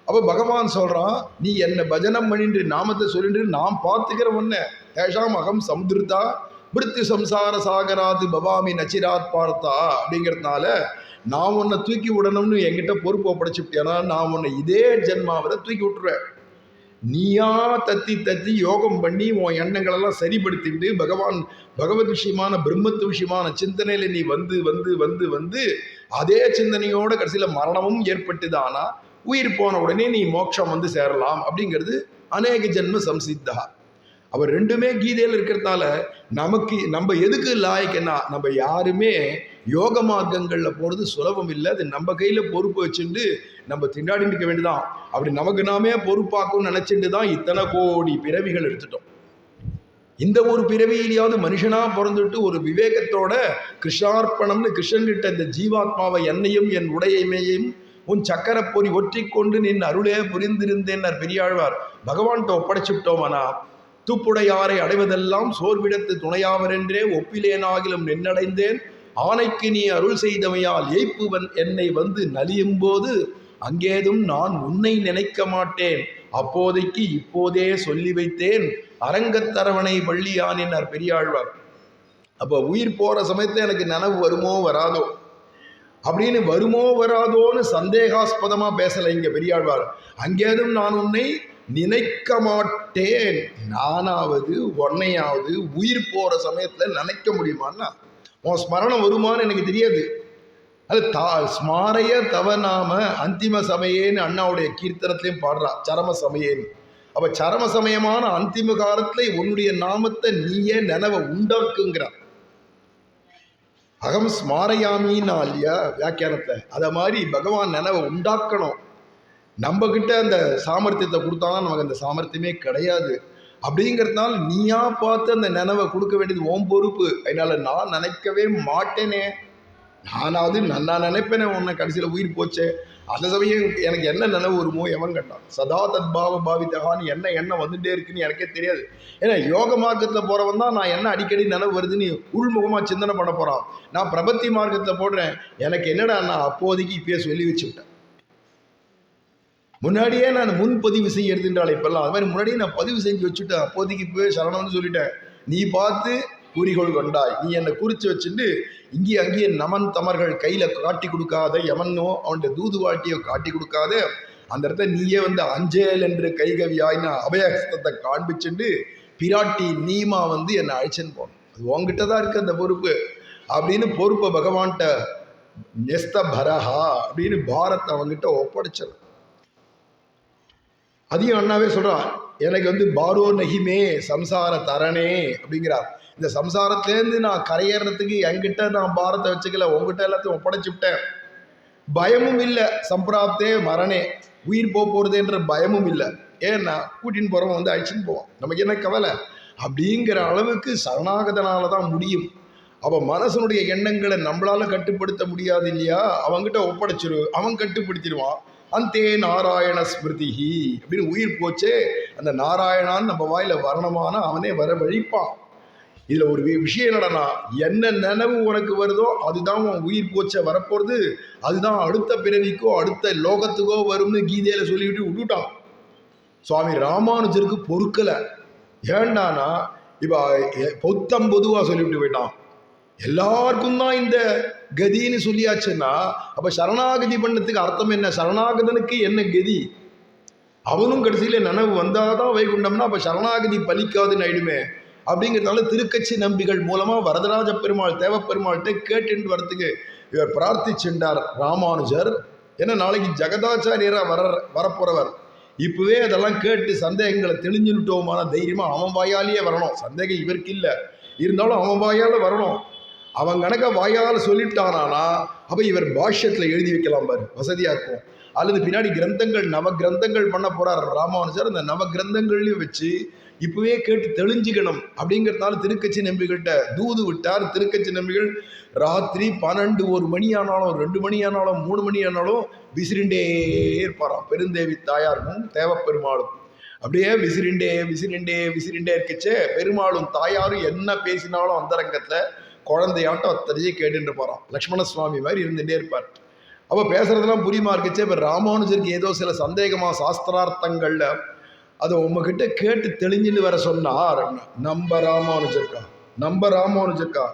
Speaker 1: அப்போ பகவான் சொல்கிறான், நீ என்னை பஜனம் பண்ணிட்டு நாமத்தை சொல்லிட்டு நான் பார்த்துக்கிற ஒன்ன தேஷாம் அகம் சமுதிருத்தா பிருத்தி சம்சார சாகராது பவாமி நச்சிராத் பார்த்தா. அப்படிங்கிறதுனால நான் உன்னை தூக்கி விடணும்னு என்கிட்ட பொறுப்பு ஒப்படைச்சுட்டேன்னா நான் உன்னை இதே ஜென்மாவில் தூக்கி விட்டுருவேன். நீயா தத்தி தத்தி யோகம் பண்ணி உன் எண்ணங்களெல்லாம் சரிப்படுத்திட்டு பகவத் விஷயமான பிரம்மத்து விஷயமான சிந்தனையில் நீ வந்து வந்து வந்து வந்து அதே சிந்தனையோட கடைசியில் மரணமும் ஏற்பட்டுதானா உயிர் போன உடனே நீ மோட்சம் வந்து சேரலாம் அப்படிங்கிறது அநேக ஜென்ம சம்சித்தா. அவர் ரெண்டுமே கீதையில் இருக்கிறதால நம்ம எதுக்கு லாய்க்குன்னா நம்ம யாருமே யோக மார்க்கங்களில் போகிறது சுலபம் இல்லை. அது நம்ம கையில் பொறுப்பு வச்சுட்டு நம்ம திண்டாடி இருக்க வேண்டியதான். அப்படி நமக்கு நாமே பொறுப்பாக்கும்னு நினச்சிட்டு தான் இத்தனை கோடி பிறவிகள் எடுத்துட்டோம். இந்த ஒரு பிறவியிலேயாவது மனுஷனா பிறந்துட்டு ஒரு விவேகத்தோட கிருஷ்ணார்ப்பணம்னு கிருஷ்ணன்கிட்ட இந்த ஜீவாத்மாவை என்னையும் என் உடையமையையும் உன் சக்கரப்பொறி ஒற்றி கொண்டு நின் அருளே புரிந்திருந்தேன் பெரியாழ்வார் பகவான்கிட்ட ஒப்படைச்சுட்டோமானா தூப்புடையாரை அடைவதெல்லாம் சோர்விடத்து துணையாவரென்றே ஒப்பிலேனாகிலும் நின்னடைந்தேன் ஆனைக்கு நீ அருள் செய்தமையால் எய்ப்புவன் என்னை வந்து நலியும் போது அங்கேதும் நான் உன்னை நினைக்க மாட்டேன் அப்போதைக்கு இப்போதே சொல்லி வைத்தேன் அரங்கத்தரவணை பள்ளியான் என்னார் பெரியாழ்வார். அப்போ உயிர் போகிற சமயத்தில் எனக்கு நினைவு வருமோ வராதோ அப்படின்னு வருமோ வராதோன்னு சந்தேகாஸ்பதமாக பேசலை இங்கே பெரியாழ்வார். அங்கேதும் நான் உன்னை நினைக்க மாட்டேன், நானாவது உன்னையாவது உயிர் போகிற சமயத்தில் நினைக்க முடியுமான்னா உன் ஸ்மரணம் வருமானு எனக்கு தெரியாது. அது ஸ்மாரைய தவநாம அந்திம சமயேன்னு அண்ணாவுடைய கீர்த்தனத்திலையும் பாடுறா சரம சமயேன்னு. அப்போ சரம சமயமான அந்திம காலத்தில் உன்னுடைய நாமத்தை நீயே நினைவை உண்டாக்குங்கிறார். அகம் ஸ்மாரையாமின்னா இல்லையா வியாக்கியானத்தில், அதை மாதிரி பகவான் நினைவை உண்டாக்கணும். நம்ம கிட்ட அந்த சாமர்த்தியத்தை கொடுத்தாலும் நமக்கு அந்த சாமர்த்தியமே கிடையாது. அப்படிங்கிறதுனால நீயா பார்த்து அந்த நினைவை கொடுக்க வேண்டியது ஓம் பொறுப்பு. அதனால நான் நினைக்கவே மாட்டேனே, நானாவது நான் நினைப்பேனே உன்னை கடைசியில் உயிர் போச்சே. அந்த சமயம் எனக்கு என்ன நினைவு வருமோ எவன் கண்டான். சதா தத்பாவ பாவித்தகான்னு என்ன வந்துட்டே இருக்குன்னு எனக்கே தெரியாது. ஏன்னா யோக மார்க்கத்தில் போகிறவன் தான் நான் என்ன அடிக்கடி நினைவு வருதுன்னு உள்முகமாக சிந்தனை பண்ண போகிறான். நான் பிரபத்தி மார்க்கத்தில் போடுறேன், எனக்கு என்னடா நான் அப்போதைக்கு இப்பயே சொல்லி வச்சுவிட்டேன். முன்னாடியே நான் முன்பதிவு செய்ய எடுத்துட்டாள். இப்பெல்லாம் அது மாதிரி முன்னாடியே நான் பதிவு செஞ்சு வச்சுட்டேன். அப்போதைக்கு போய் சரணம்னு சொல்லிட்டேன். நீ பார்த்து குறிகோள் கொண்டாய், நீ என்னை குறித்து வச்சுட்டு இங்கேயும் அங்கேயே நமன் தமர்கள் கையில் காட்டி கொடுக்காத எவனோ அவனுடைய தூது வாழ்க்கையை காட்டி கொடுக்காத அந்த இடத்த நீயே வந்து அஞ்சேல் என்று கைகவியாயின்னு அபயஹஸ்தத்தை காண்பிச்சுட்டு பிராட்டி நீமா வந்து என்னை அழைச்சின்னு போகணும். அது உங்ககிட்ட தான் இருக்குது அந்த பொறுப்பு அப்படின்னு பொறுப்பை பகவான்கிட்ட நெஸ்த பரஹா அப்படின்னு பாரத்தை அவங்ககிட்ட ஒப்படைச்சது. அதையும் அண்ணாவே சொல்கிறான், எனக்கு வந்து பாரோ நகிமே சம்சார தரணே அப்படிங்கிறார். இந்த சம்சாரத்துலேருந்து நான் கரையேறதுக்கு என்கிட்ட நான் பாரத்தை வச்சுக்கல, உங்ககிட்ட எல்லாத்தையும் ஒப்படைச்சுவிட்டேன். பயமும் இல்லை, சம்பிராப்தே மரணே, உயிர் போகிறதுன்ற பயமும் இல்லை. ஏன்னா கூட்டின்னு போகிறவன் வந்து அழிச்சின்னு போவான், நமக்கு என்ன கவலை அப்படிங்கிற அளவுக்கு சரணாகதனால தான் முடியும். அவன் மனசனுடைய எண்ணங்களை நம்மளால் கட்டுப்படுத்த முடியாது இல்லையா, அவங்ககிட்ட ஒப்படைச்சிரு, அவன் கட்டுப்படுத்திடுவான். அந்தே நாராயண ஸ்மிருதிஹி அப்படின்னு உயிர் போச்சே, அந்த நாராயணான்னு நம்ம வாயில் வரணுமான அவனே வர வழிப்பான். இதில் ஒரு விஷயம் என்னடனா, என்ன நினைவு உனக்கு வருதோ அதுதான் உன் உயிர் போச்ச வரப்போகிறது, அதுதான் அடுத்த பிறவிக்கோ அடுத்த லோகத்துக்கோ வரும்னு கீதையில் சொல்லிவிட்டு விட்டுட்டான். சுவாமி ராமானுஜருக்கு பொறுக்கலை. ஏண்டானா இப்போ பொதுவாக சொல்லிவிட்டு போயிட்டான். எல்லாருக்கும் தான் இந்த கதின்னு சொல்லியாச்சுன்னா அப்போ சரணாகதி பண்ணதுக்கு அர்த்தம் என்ன? சரணாகதனுக்கு என்ன கதி? அவனும் கடைசியில் நினைவு வந்தாதான் வைகுண்டம்னா அப்போ சரணாகதி பலிக்காதுன்னு ஆயிடுமே. அப்படிங்கிறதால திருக்கட்சி நம்பிகள் மூலமாக வரதராஜ பெருமாள் தேவப்பெருமாள்கிட்ட கேட்டுட்டு வரத்துக்கு இவர் பிரார்த்திச்சுட்டார் ராமானுஜர். ஏன்னா நாளைக்கு ஜெகதாச்சாரியராக வரப்போகிறவர். இப்போவே அதெல்லாம் கேட்டு சந்தேகங்களை தெளிஞ்சுட்டோமான தைரியமாக அவன் வாயாலேயே வரணும். சந்தேகம் இவருக்கு இல்லை, இருந்தாலும் அவன் வாயால் வரணும். அவன் கணக்க வாயால் சொல்லிட்டானா அப்போ இவர் பாஷ்யத்தில் எழுதி வைக்கலாம் பாரு, வசதியாக இருக்கும். அல்லது பின்னாடி கிரந்தங்கள் நவ கிரந்தங்கள் பண்ண போகிறார் ராமானுஜர். அந்த நவ கிரந்தங்கள்லையும் வச்சு இப்போவே கேட்டு தெளிஞ்சுக்கணும். அப்படிங்கிறதுனால திருக்கட்சி நம்பிகள்கிட்ட தூது விட்டார். திருக்கட்சி நம்பிகள் ராத்திரி 12 மணி ஆனாலும் 2 மணி ஆனாலும் 3 மணி ஆனாலும் விசிறிண்டே இருப்பாராம். பெருந்தேவி தாயாரும் தேவப்பெருமாளும் அப்படியே விசிறிண்டே இருக்கச்சே பெருமாளும் தாயாரும் என்ன பேசினாலும் அந்தரங்கத்தில் குழந்தையாட்டம் அத்தனையே கேட்டுட்டு போகிறான். லக்ஷ்மண சுவாமி மாதிரி இருந்துகிட்டே இருப்பார். அப்போ பேசுகிறதெல்லாம் புரியுமா இருக்கச்சே. இப்போ ராமானுஜருக்கு ஏதோ சில சந்தேகமாக சாஸ்திரார்த்தங்களில் அதை உங்ககிட்ட கேட்டு தெளிஞ்சுன்னு வர சொன்னார். நம்ம ராமானுஜருக்கா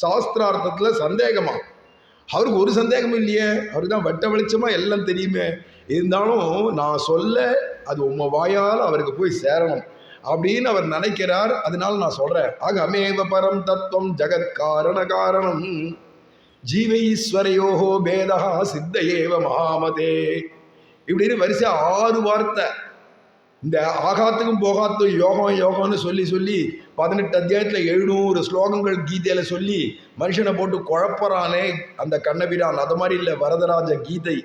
Speaker 1: சாஸ்திரார்த்தத்தில் சந்தேகமா? அவருக்கு ஒரு சந்தேகமும் இல்லையே, அவருக்கு தான் வட்ட வெளிச்சமாக எல்லாம் தெரியுமே. இருந்தாலும் நான் சொல்ல அது உம்ம வாயால் அவருக்கு போய் சேரணும் அப்படின்னு அவர் நினைக்கிறார். அதனால நான் சொல்கிறேன். அகமேவ பரம் தத்துவம் ஜகத் காரண காரணம் ஜீவைஸ்வரையோகோ பேதா சித்த ஏவ மகாமதே இப்படின்னு வரிசை 6 வார்த்தை. இந்த ஆகாத்துக்கும் போகாத்தும் யோகம் யோகம்னு சொல்லி சொல்லி 18 அத்தியாயத்தில் 700 ஸ்லோகங்கள் கீதையில் சொல்லி மனுஷனை போட்டு குழப்பறானே அந்த கண்ணபிரான். அது மாதிரி இல்லை வரதராஜ கீதை.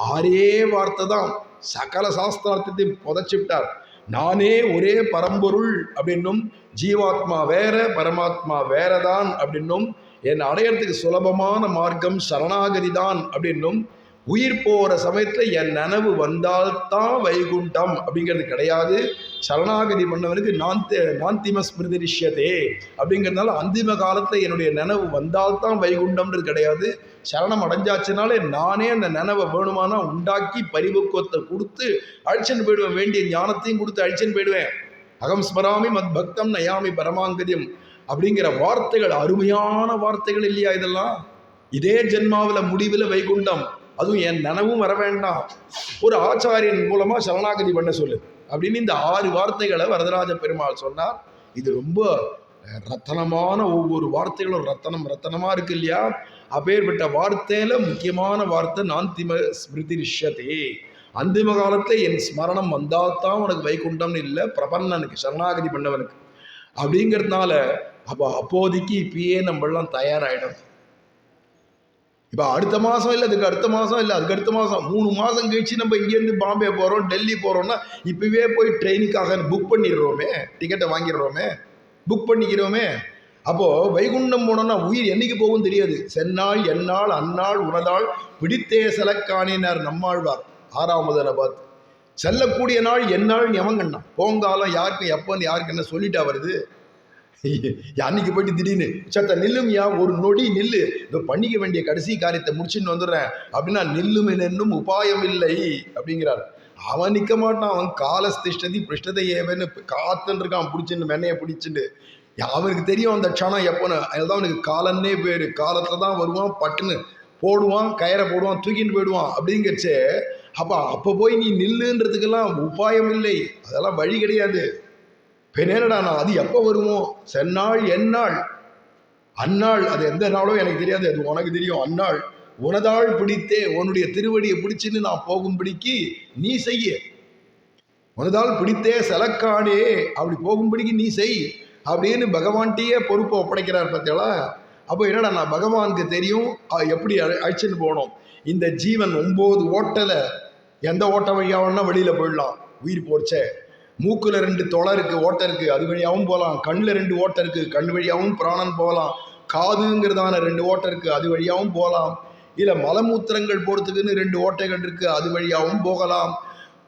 Speaker 1: 6 வார்த்தை தான் சகல சாஸ்திரார்த்தத்தையும் புதைச்சிவிட்டார். நானே ஒரே பரம்பொருள் அப்படின்னும், ஜீவாத்மா வேற பரமாத்மா வேறதான் அப்படின்னும், என் அடையறதுக்கு சுலபமான மார்க்கம் சரணாகதி தான் அப்படின்னும், உயிர் போகிற சமயத்தில் என் நனவு வந்தால்தான் வைகுண்டம் அப்படிங்கிறது கிடையாது. சரணாகதி பண்ணவனுக்கு நாந்திம ஸ்மிருதிரிஷ்யதே அப்படிங்கிறதுனால அந்திம காலத்தில் என்னுடைய நனவு வந்தால்தான் வைகுண்டம்ன்றது கிடையாது. சரணம் அடைஞ்சாச்சுனாலே நானே அந்த நனவை வேணுமானா உண்டாக்கி பரிபக்குவத்தை கொடுத்து அழிச்சன் போயிடுவேன். வேண்டிய ஞானத்தையும் கொடுத்து அழிச்சன் போயிடுவேன். அகம் ஸ்மராமி மத் பக்தம் நயாமி பரமாங்கதியம் அப்படிங்கிற வார்த்தைகள் அருமையான வார்த்தைகள் இல்லையா இதெல்லாம்? இதே ஜென்மாவில் முடிவில் வைகுண்டம், அதுவும் என் நனவும் வர வேண்டாம், ஒரு ஆச்சாரியன் மூலமாக சரணாகதி பண்ண சொல்லு அப்படின்னு இந்த 6 வார்த்தைகளை வரதராஜ பெருமாள் சொன்னார். இது ரொம்ப ரத்தனமான, ஒவ்வொரு வார்த்தைகளும் ரத்தனமாக இருக்கு இல்லையா? அப்பேற்பட்ட வார்த்தையில் முக்கியமான வார்த்தை நாந்திம ஸ்மிருதிரிஷ்யதே. அந்திம காலத்தில் என் ஸ்மரணம் வந்தால்தான் உனக்கு வைகுண்டம்னு இல்லை, பிரபன்னனுக்கு சரணாகதி பண்ணவனுக்கு அப்படிங்கிறதுனால அப்போதைக்கு இப்பயே நம்மளாம் தயாராகிடும். இப்போ அடுத்த மாதம் இல்லை, அதுக்கு அடுத்த மாதம் இல்லை, அதுக்கு அடுத்த மாதம் 3 மாதம் கழிச்சு நம்ம இங்கேருந்து பாம்பே போகிறோம், டெல்லி போகிறோம்னா இப்போவே போய் ட்ரெயினுக்காக புக் பண்ணிடுறோமே, டிக்கெட்டை வாங்கிடுறோமே, புக் பண்ணிக்கிறோமே. அப்போது வைகுண்டம் போனோம்னா உயிர் என்னைக்கு போகும் தெரியாது. சென்னாள் எந்நாள் அந்நாள் உனதாள் பிடித்தே செலக்காணினார் நம்மாழ்வார் 6ஆம் பார்த்து. செல்லக்கூடிய நாள் எந்நாள் எவங்கண்ணா, போங்காலம் யாருக்கு எப்போன்னு யாருக்கு என்ன சொல்லிட்டா வருது? அன்னைக்கு போயிட்டு திடீர்னு சத்த நில்லும்யா, ஒரு நொடி நில்லு, இதோ பண்ணிக்க வேண்டிய கடைசி காரியத்தை முடிச்சுன்னு வந்துடுறேன் அப்படின்னா நில்லும் என்னும் உபாயம் இல்லை அப்படிங்கிறார். அவன் நிற்க மாட்டான். அவன் காலஸ்திஷ்டதி பிருஷ்டதை ஏவன்னு காத்துன்னு இருக்கான், பிடிச்சின்னு மென்னையை பிடிச்சிட்டு. அவனுக்கு தெரியும் அந்த க்ஷணம் எப்போன்னு. அதுதான் அவனுக்கு காலன்னே பேர். காலத்தில் தான் வருவான், பட்டுன்னு போடுவான், கயிறை போடுவான், தூக்கின்னு போயிடுவான் அப்படிங்கிறச்சே. அப்போ போய் நீ நில்லுன்றதுக்கெல்லாம் உபாயம் இல்லை, அதெல்லாம் வழி கிடையாது. என்னடா அது எப்போ வருமோ? செந்நாள் எந்நாள் அந்நாள், அது எந்த நாளோ எனக்கு தெரியாது, அது உனக்கு தெரியும். அந்நாள் உனதாள் பிடித்தே, உன்னுடைய திருவடியை பிடிச்சின்னு நான் போகும்படிக்கு நீ செய்ய, உனதாள் பிடித்தே செலக்காடே அப்படி போகும்படிக்கு நீ செய் அப்படின்னு பகவான்கிட்டயே பொறுப்பை ஒப்படைக்கிறார் பார்த்தீங்களா? அப்போ என்னடா நான் பகவானுக்கு தெரியும் எப்படி அழைச்சின்னு போகணும். இந்த ஜீவன் 9 ஓட்டலை எந்த ஓட்ட வழியாகனா வெளியில் போயிடலாம். உயிர் போச்சே, மூக்கில் 2 தொலை இருக்குது, ஓட்டை இருக்குது, அது வழியாகவும் போகலாம். கண்ணில் 2 ஓட்டை இருக்குது, கண் வழியாகவும் பிராணன் போகலாம். காதுங்கிறதான 2 ஓட்டை இருக்குது, அது வழியாகவும் போகலாம். இல்லை மலமூத்திரங்கள் போகிறதுக்குன்னு 2 ஓட்டைகள் இருக்குது, அது வழியாகவும் போகலாம்.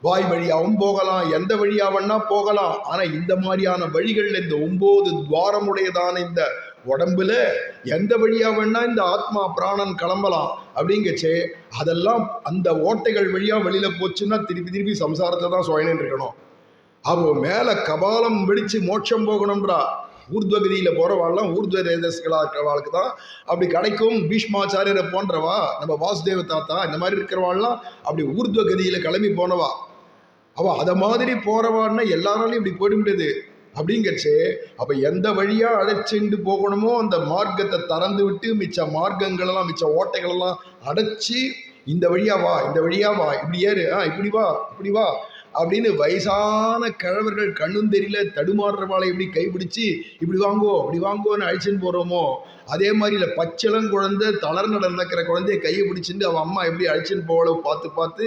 Speaker 1: வாய் வழியாகவும் போகலாம், எந்த வழியாகனா போகலாம். ஆனால் இந்த மாதிரியான வழிகளில் இந்த 9 துவாரமுடையதான இந்த உடம்புல எந்த வழியாக வேணா இந்த ஆத்மா பிராணன் கிளம்பலாம் அப்படிங்கச்சே. அதெல்லாம் அந்த ஓட்டைகள் வழியாக வெளியில் போச்சுன்னா திருப்பி திருப்பி சம்சாரத்தை தான் சுழனின்னு இருக்கணும். அவ மேலே கபாலம் வெடித்து மோட்சம் போகணும்ன்றா. ஊர்துவகதியில் போகிறவாள்லாம் ஊர்துவ தேஜஸ்களாக இருக்கிறவாளுக்கு தான் அப்படி கிடைக்கும். பீஷ்மாச்சாரியரை போன்றவா, நம்ம வாசுதேவ தாத்தா இந்த மாதிரி இருக்கிறவாள்லாம் அப்படி ஊர்துவகதியில் கிளம்பி போனவா. அவள் அதை மாதிரி போகிறவான்னா எல்லாராலையும் இப்படி போயிட முடியாது அப்படிங்கச்சு. அப்போ எந்த வழியாக அடைச்சிண்டு போகணுமோ அந்த மார்க்கத்தை திறந்து விட்டு மிச்ச மார்க்கங்களெல்லாம் மிச்ச ஓட்டைகளெல்லாம் அடைச்சி இந்த வழியாக வா, இந்த வழியாக வா, இப்படி ஏறு, இப்படி வா, இப்படி வா அப்படின்னு வயசான கிழவர்கள் கண்ணும் தெரியல தடுமாறுறவாளை எப்படி கைப்பிடிச்சு இப்படி வாங்கோ அப்படி வாங்கோன்னு அழிச்சுன்னு போகிறோமோ அதே மாதிரி இல்லை பச்சளம் குழந்தை தளர்நட நடக்கிற குழந்தைய கையை பிடிச்சிட்டு அவன் அம்மா எப்படி அழிச்சுன்னு போகல பார்த்து பார்த்து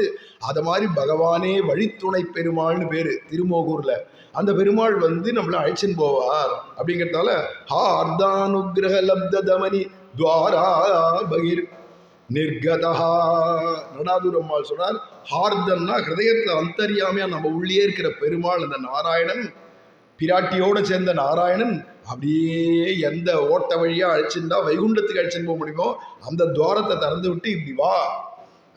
Speaker 1: அதை மாதிரி பகவானே வழித்துணை பெருமாள்னு பேர். திருமோகூரில் அந்த பெருமாள் நம்மளை அழிச்சுன்னு போவார் அப்படிங்கிறதால ஹார்தானுகிரக லப்த தமனி துவாரா பகிர் நிர்கதா. நடாதுரம்மாள் சொல்றார், ஹார்தன்னா ஹிருதயத்தில் அந்தரியாமையா நம்ம உள்ளே இருக்கிற பெருமாள் அந்த நாராயணன், பிராட்டியோட சேர்ந்த நாராயணன் அப்படியே எந்த ஓட்ட வழியா அழைச்சிருந்தா வைகுண்டத்துக்கு அழைச்சின்னு போக முடியுமோ அந்த துவாரத்தை திறந்து விட்டு இப்படி வா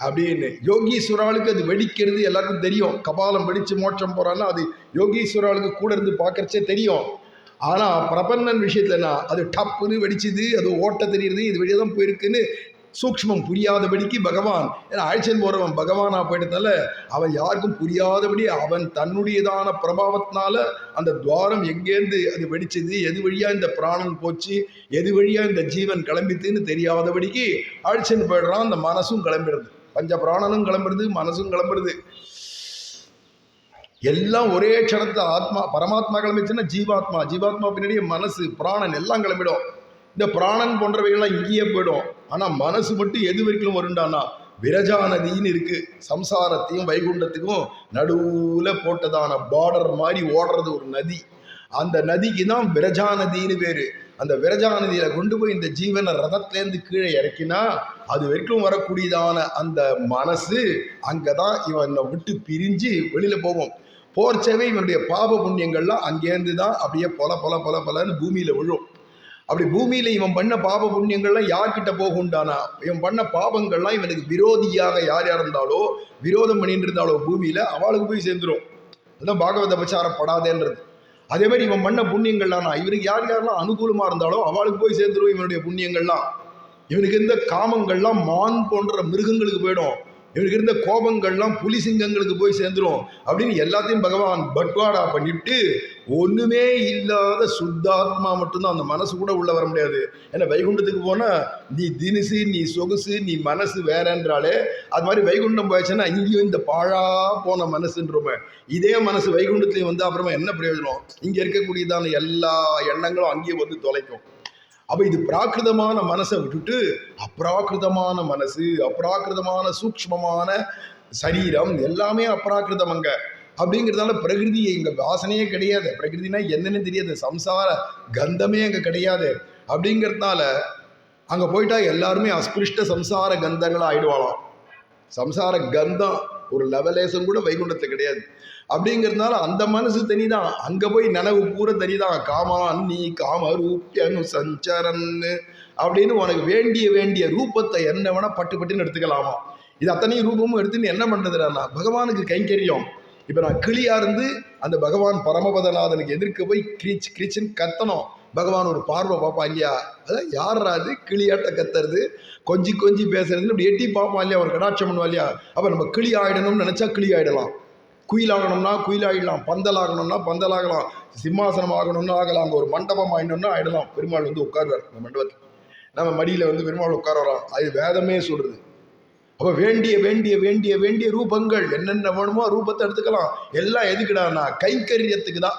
Speaker 1: அப்படின்னு. யோகீஸ்வராளுக்கு அது வெடிக்கிறது எல்லாருக்கும் தெரியும். கபாலம் வெடிச்சு மோட்சம் போறான்னா அது யோகீஸ்வராளுக்கு கூட இருந்து பார்க்கறச்சே தெரியும். ஆனால் பிரபன்னன் விஷயத்துலனா அது டப்புன்னு வெடிச்சுது, அது ஓட்ட தெரியுது, இது வெளியே தான் போயிருக்குன்னு சூக்ஷ்மம் புரியாதபடிக்கு பகவான், ஏன்னா அழைச்சன் போறவன் பகவானா போயிட்டதால அவன் யாருக்கும் புரியாதபடி அவன் தன்னுடையதான பிரபாவத்தினால அந்த துவாரம் எங்கேருந்து அது வெடிச்சது, எது வழியா இந்த பிராணன் போச்சு, எது வழியா இந்த ஜீவன் கிளம்பித்துன்னு தெரியாதபடிக்கு அழைச்சன் போயிடுறான். அந்த மனசும் கிளம்பிடுது, பஞ்ச பிராணனும் கிளம்புறது, மனசும் கிளம்புறது, எல்லாம் ஒரே க்ஷணத்துல ஆத்மா பரமாத்மா கிளம்பிச்சுன்னா ஜீவாத்மா, ஜீவாத்மா பின்னாடியே மனசு பிராணன் எல்லாம் கிளம்பிடும். இந்த பிராணன் போன்றவைகள்லாம் இங்கேயே போயிடும். ஆனா மனசு மட்டும் எது வரைக்கும் வருண்டானா விரஜா நதின்னு இருக்கு. சம்சாரத்தையும் வைகுண்டத்துக்கும் நடுவுல போட்டதான பார்டர் மாதிரி ஓடுறது ஒரு நதி. அந்த நதிக்கு தான் விரஜா நதின்னு பேரு. அந்த விரஜா நதியில கொண்டு போய் இந்த ஜீவனை ரதத்திலேருந்து கீழே இறக்கினா அது வரைக்கும் வரக்கூடியதான அந்த மனசு அங்கதான் இவனை விட்டு பிரிஞ்சு வெளியில போகும். போர்ச்சவே இவனுடைய பாப புண்ணியங்கள்லாம் அங்கேருந்து தான் அப்படியே பொல பொல பொல பொலன்னு பூமியில விழும். அப்படி பூமியில இவன் பண்ண பாப புண்ணியங்கள்லாம் யார்கிட்ட போகுண்டானா, இவன் பண்ண பாபங்கள்லாம் இவனுக்கு விரோதியாக யார் யார் இருந்தாலோ, விரோதம் பண்ணிட்டு இருந்தாலோ பூமியில அவளுக்கு போய் சேர்ந்துடும். அதுதான் பாகவத பச்சாரப்படாதேன்றது. அதே மாதிரி இவன் பண்ண புண்ணியங்கள்லாம் இவனுக்கு யார் யாரெல்லாம் அனுகூலமா இருந்தாலோ அவளுக்கு போய் சேர்ந்துடும் இவனுடைய புண்ணியங்கள்லாம். இவனுக்கு இருந்த காமங்கள்லாம் மான் போன்ற மிருகங்களுக்கு போயிடும். இவனுக்கு இருந்த கோபங்கள்லாம் புலி சிங்கங்களுக்கு போய் சேர்ந்துடும். அப்படின்னு எல்லாத்தையும் பகவான் பட்வாடா பண்ணிட்டு ஒண்ணுமே இல்லாத சுத்தாத்மா மட்டும்தான். அந்த மனசு கூட உள்ள வர முடியாது. ஏன்னா வைகுண்டத்துக்கு போனா நீ தினுசு, நீ சொகுசு, நீ மனசு வேறன்றாலே, அது மாதிரி வைகுண்டம் போயிடுச்சுன்னா இங்கேயும் இந்த பாழா போன மனசுன்றோமே, இதே மனசு வைகுண்டத்துலேயும் வந்து அப்புறமா என்ன பிரயோஜனம்? இங்க இருக்கக்கூடியதான எல்லா எண்ணங்களும் அங்கேயே வந்து தொலைக்கும். அப்ப இது பிராகிருதமான மனசை விட்டுட்டு அப்ராகிருதமான மனசு, அப்ராகிருதமான சூக்ஷ்மமான சரீரம் எல்லாமே அப்ராகிருதம் அங்க. அப்படிங்கிறதால பிரகிருதி இங்க வாசனையே கிடையாது. பிரகிருதினா என்னன்னு தெரியாது, சம்சார கந்தமே அங்க கிடையாது. அப்படிங்கிறதுனால அங்க போயிட்டா எல்லாருமே அஸ்பிருஷ்ட சம்சார கந்தங்களா ஆயிடுவாளாம். சம்சார கந்தம் ஒரு லெவலேசம் கூட வைகுண்டத்துல கிடையாது. அப்படிங்கிறதுனால அந்த மனசு தனிதான். அங்க போய் நனவு பூரா தனிதான். காமான் நீ காமரூப்யனு சஞ்சரன் அப்படின்னு உனக்கு வேண்டிய வேண்டிய ரூபத்தை என்ன வேணா பட்டு பட்டுன்னு எடுத்துக்கலாமா. இது அத்தனையும் ரூபமும் எடுத்துன்னு என்ன பண்றதுன்னா பகவானுக்கு கைங்கரியம். இப்ப நான் கிளியா இருந்து அந்த பகவான் பரமபதநாதனுக்கு எதிர்க்க போய் கிரீச் கிரீச்சின்னு கத்தணும். பகவான் ஒரு பார்வை பார்ப்பான் இல்லையா, அதான் யாராது கிளியாட்ட கத்துறது, கொஞ்சி கொஞ்சி பேசுறதுன்னு இப்படி எட்டி பார்ப்பான் இல்லையா, ஒரு கடாட்சம் பண்ணுவா இல்லையா. அப்ப நம்ம கிளி ஆயிடணும்னு நினைச்சா கிளி ஆயிடலாம், குயிலாகணும்னா குயிலாகிடலாம், பந்தலாகணும்னா பந்தலாகலாம், சிம்மாசனம் ஆகணும்னா ஆகலாம், அங்கே ஒரு மண்டபம் ஆயிடணும்னா ஆயிடலாம். பெருமாள் வந்து உட்கார்வார் அந்த மண்டபத்தில், நம்ம மடியில் வந்து பெருமாள் உட்கார வரோம். அது வேதமே சொல்றது. அப்போ வேண்டிய வேண்டிய வேண்டிய வேண்டிய ரூபங்கள் என்னென்ன வேணுமோ ரூபத்தை எடுத்துக்கலாம். எல்லாம் எதுக்குடானா கைங்கரியத்துக்கு தான்.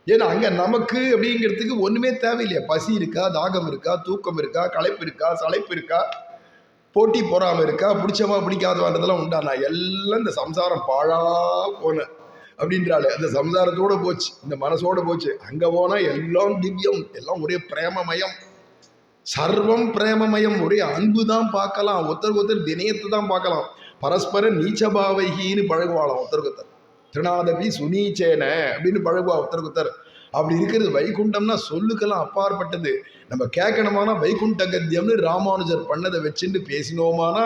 Speaker 1: ஏன்னா அங்கே நமக்கு அப்படிங்கிறதுக்கு ஒன்றுமே தேவையில்லையா. பசி இருக்கா, தாகம் இருக்கா, தூக்கம் இருக்கா, களைப்பு இருக்கா, சளைப்பு இருக்கா, போட்டி போறாம இருக்கா, பிடிச்சவா பிடிக்காதவான்றதெல்லாம் உண்டானா. எல்லாம் இந்த சம்சாரம் பாழா போன அப்படின்றாள். அந்த சம்சாரத்தோட போச்சு, இந்த மனசோட போச்சு. அங்க போனா எல்லாம் திவ்யம், எல்லாம் ஒரே பிரேமமயம், சர்வம் பிரேமமயம், ஒரே அன்பு தான் பார்க்கலாம். ஒருத்தருக்கு ஒருத்தர் வினயத்தை தான் பார்க்கலாம். பரஸ்பர நீச்சபாவைகின்னு பழகுவாளாம் ஒருத்தருக்கு ஒருத்தர். திருநாதபி சுனீச்சேன அப்படின்னு பழகுவா ஒருத்தருக்கு ஒருத்தர். அப்படி இருக்கிறது வைகுண்டம்னா சொல்லுக்கெல்லாம் அப்பாற்பட்டது. நம்ம கேட்கணுமானா வைகுண்ட கத்தியம்னு ராமானுஜர் பண்ணதை வச்சுட்டு பேசினோமானா,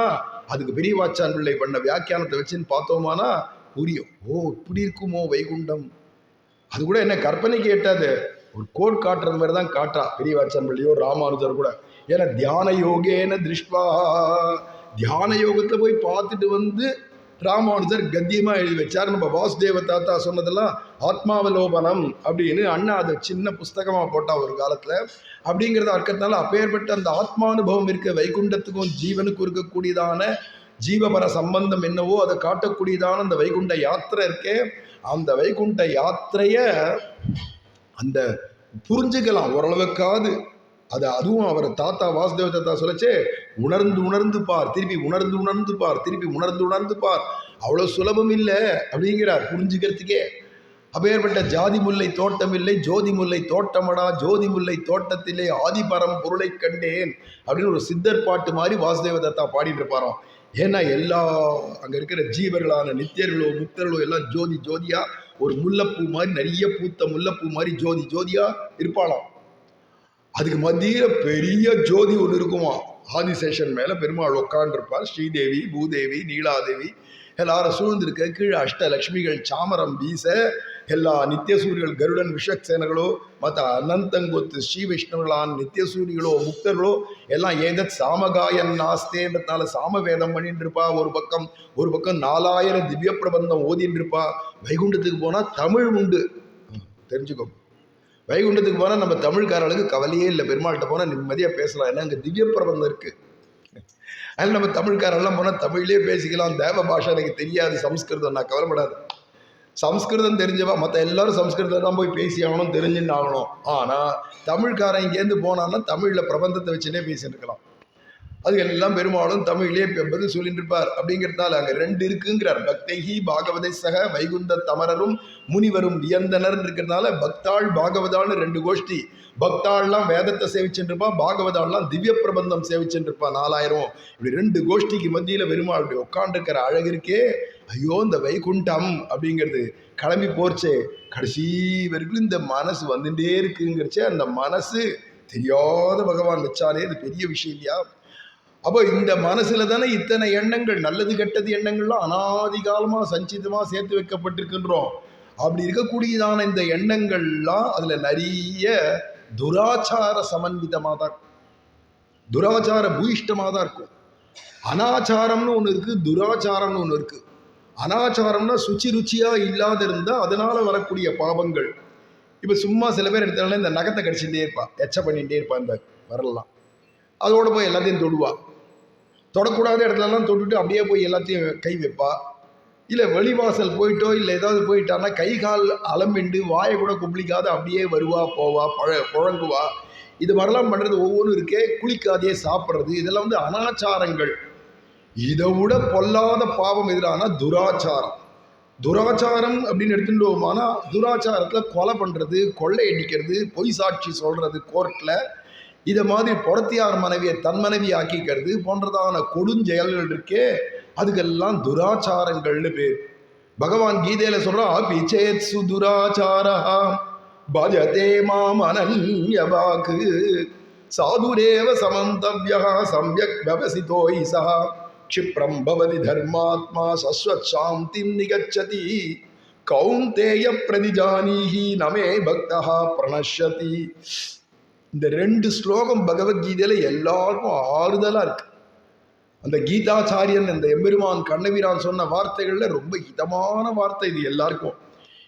Speaker 1: அதுக்கு பெரியவாச்சான் பிள்ளை பண்ண வியாக்கியானத்தை வச்சுன்னு பார்த்தோமானா புரியும். ஓ இப்படி இருக்குமோ வைகுண்டம். அது கூட என்ன கற்பனைக்கு எட்டாது, ஒரு கோட் காட்டுற மாதிரி தான் காட்டா பெரியவாச்சான் பிள்ளையோ ராமானுஜர் கூட. ஏன்னா தியான யோகேன திருஷ்வா, தியான யோகத்துல போய் பார்த்துட்டு வந்து ராமானுஜர் கத்தியமா எழுதி வச்சார். நம்ம வாசுதேவ தாத்தா சொன்னதெல்லாம் ஆத்மாவலோபனம் அப்படின்னு அண்ணா அதை சின்ன புஸ்தகமா போட்டா ஒரு காலத்துல. அப்படிங்கிறத இருக்கிறதுனால அப்பேற்பட்ட அந்த ஆத்மானுபவம் இருக்க வைகுண்டத்துக்கும் ஜீவனுக்கும் இருக்கக்கூடியதான ஜீவபர சம்பந்தம் என்னவோ அதை காட்டக்கூடியதான அந்த வைகுண்ட யாத்திரை இருக்கே, அந்த வைகுண்ட யாத்திரைய அந்த புரிஞ்சுக்கலாம் ஓரளவுக்காது. அது அதுவும் அவர் தாத்தா வாசுதேவ தாத்தா சொல்லச்சே, உணர்ந்து உணர்ந்து பார், திருப்பி உணர்ந்து உணர்ந்து பார், திருப்பி உணர்ந்து உணர்ந்து பார், அவ்வளோ சுலபம் இல்லை அப்படிங்கிறார் புரிஞ்சுக்கிறதுக்கே. அப்பேற்பட்ட ஜாதி முல்லை தோட்டம் இல்லை ஜோதி முல்லை தோட்டமடா, ஜோதி முல்லை தோட்டத்திலே ஆதிபரம் பொருளை கண்டேன் அப்படின்னு ஒரு சித்தர் பாட்டு மாதிரி வாசுதேவ தாத்தா பாடிட்டு இருப்பாராம். ஏன்னா எல்லா அங்கே இருக்கிற ஜீவர்களான நித்தியர்களோ முக்தர்களோ எல்லாம் ஜோதி ஜோதியா ஒரு முல்லைப்பூ மாதிரி, நிறைய பூத்த முல்லைப்பூ மாதிரி ஜோதி ஜோதியா இருப்பாளாம். அதுக்கு மத்தியில பெரிய ஜோதி ஒன்று இருக்குமா. ஆதிசேஷன் மேல பெருமாள் உட்காண்டிருப்பார். ஸ்ரீதேவி, பூதேவி, நீலாதேவி எல்லாரும் சூழ்ந்திருக்க. கீழே அஷ்டலட்சுமிகள் சாமரம் வீச எல்லா நித்தியசூரிகள் கருடன் விஷக்சேனர்களோ மற்ற அனந்தங்கொத்து ஸ்ரீ விஷ்ணுகளான் நித்தியசூரிகளோ முக்தர்களோ எல்லாம் ஏதத் சாமகாயன் நாஸ்தேன்றதுனால சாம வேதம் பண்ணிட்டு இருப்பா. ஒரு பக்கம் 4000 திவ்ய பிரபந்தம் ஓதிட்டு இருப்பா. வைகுண்டத்துக்கு போனால் தமிழ் உண்டு, தெரிஞ்சுக்கோ. வைகுண்டத்துக்கு போனால் நம்ம தமிழ்காரர்களுக்கு கவலையே இல்லை. பெருமாள்கிட்ட போனால் நிம்மதியாக பேசலாம், ஏன்னா அங்கே திவ்ய பிரபந்தம் இருக்குது. அதில் நம்ம தமிழ்காரெல்லாம் போனால் தமிழ்லேயே பேசிக்கலாம். தேவ பாஷை எனக்கு தெரியாது, சம்ஸ்கிருதம், நான் கவலைப்படாது. சம்ஸ்கிருதம் தெரிஞ்சவா மற்ற எல்லாரும் சம்ஸ்கிருதம் தான் போய் பேசி ஆகணும், தெரிஞ்சுன்னு ஆகணும். ஆனால் தமிழ்காரன் இங்கேருந்து போனான்னா தமிழில் பிரபந்தத்தை வச்சுட்டே பேசிட்டு இருக்கலாம். அது எல்லாம் பெருமாளும் தமிழ்லேயே பதில் சொல்லிட்டு இருப்பார். அப்படிங்கிறதுனால அங்கே 2 இருக்குங்கிறார். பக்தைஹி பாகவதை சக வைகுந்த தமரரும் முனிவரும் வியந்தனர் இருக்கிறதுனால பக்தாள் பாகவதாள்னு 2 கோஷ்டி. பக்தாள்லாம் வேதத்தை சேவிச்சுட்டு இருப்பா, பாகவதாள்லாம் திவ்ய பிரபந்தம் சேவிச்சுட்டு இருப்பா 4000. இப்படி 2 கோஷ்டிக்கு மத்தியில் பெருமாள் இப்படி உட்காண்டிருக்கிற அழகு இருக்கே. ஐயோ, இந்த வைகுண்டம் அப்படிங்கிறது கிளம்பி போர்ச்சே, கடைசி வரைக்கும் இந்த மனசு வந்துட்டே இருக்குங்கிறச்சே. அந்த மனசு தெரியாத பகவான் வச்சாலே அது பெரிய விஷயம் இல்லையா? அப்போ இந்த மனசுல தானே இத்தனை எண்ணங்கள், நல்லது கெட்டது எண்ணங்கள்லாம் அனாதிகாலமாக சஞ்சிதமாக சேர்த்து வைக்கப்பட்டிருக்கின்றோம். அப்படி இருக்கக்கூடியதான இந்த எண்ணங்கள்லாம் அதுல நிறைய துராச்சார சமன்விதமாக தான், துராச்சார பூயிஷ்டமாக தான் இருக்கும். அனாச்சாரம்னு ஒன்று இருக்கு, துராச்சாரம்னு ஒன்று இருக்கு. அனாச்சாரம்னா சுச்சி ருச்சியா இல்லாத இருந்தா அதனால வரக்கூடிய பாவங்கள். இப்ப சும்மா சில பேர் எடுத்தாலும் இந்த நகத்தை கடிச்சுட்டே இருப்பா, எச்ச பண்ணிகிட்டே இருப்பா. இந்த வரலாம் அதோட போய் எல்லாத்தையும் தொடுவா. தொடக்கூடாத இடத்துலலாம் தொட்டுட்டு அப்படியே போய் எல்லாத்தையும் கை வைப்பா. இல்லை வெளிவாசல் போயிட்டோ இல்லை ஏதாவது போயிட்டான்னா கை கால் அலம்பிண்டு வாயை கூட கும்பிளிக்காத அப்படியே வருவா போவா, புழங்குவா. இது மாதிரிலாம் பண்ணுறது ஒவ்வொன்றும் இருக்கே. குளிக்காதே சாப்பிட்றது, இதெல்லாம் வந்து அனாச்சாரங்கள். இதை விட பொல்லாத பாவம் எதிரான துராச்சாரம். துராச்சாரம் அப்படின்னு எடுத்துட்டோமானா துராச்சாரத்தில் கொலை பண்ணுறது, கொள்ளை அடிக்கிறது, பொய் சாட்சி சொல்கிறது கோர்ட்டில், இதை மாதிரி பொறத்தியார் மனைவியை தன் மனைவி ஆக்கிக்கிறது போன்றதான கொடுஞ்செயல்கள் இருக்கே, அதுக்கெல்லாம் துராச்சாரங்கள்னு பேர். பகவான் கீதையில சொல்றா, பிச்சேத் சுதுராச்சாரா பஜதே மாம் அனன்யபாக் சாதுரேவ சமந்தவ்யா சம்யக் விவசிதோ இசா க்ஷிப்ரம் பவதி தர்மாத்மா சஸ்வத் சாந்திம் நிகச்சதி கௌந்தேய பிரதிஜானீஹி நமே பக்தஹா பிரணஷ்யதி. இந்த 2 ஸ்லோகம் பகவத்கீதையில எல்லாருக்கும் ஆறுதலா இருக்கு. அந்த கீதாச்சாரியன் அந்த எம்பெருமான் கண்ணபிரான் சொன்ன வார்த்தைகள்ல ரொம்ப இதமான வார்த்தை இது எல்லாருக்கும்.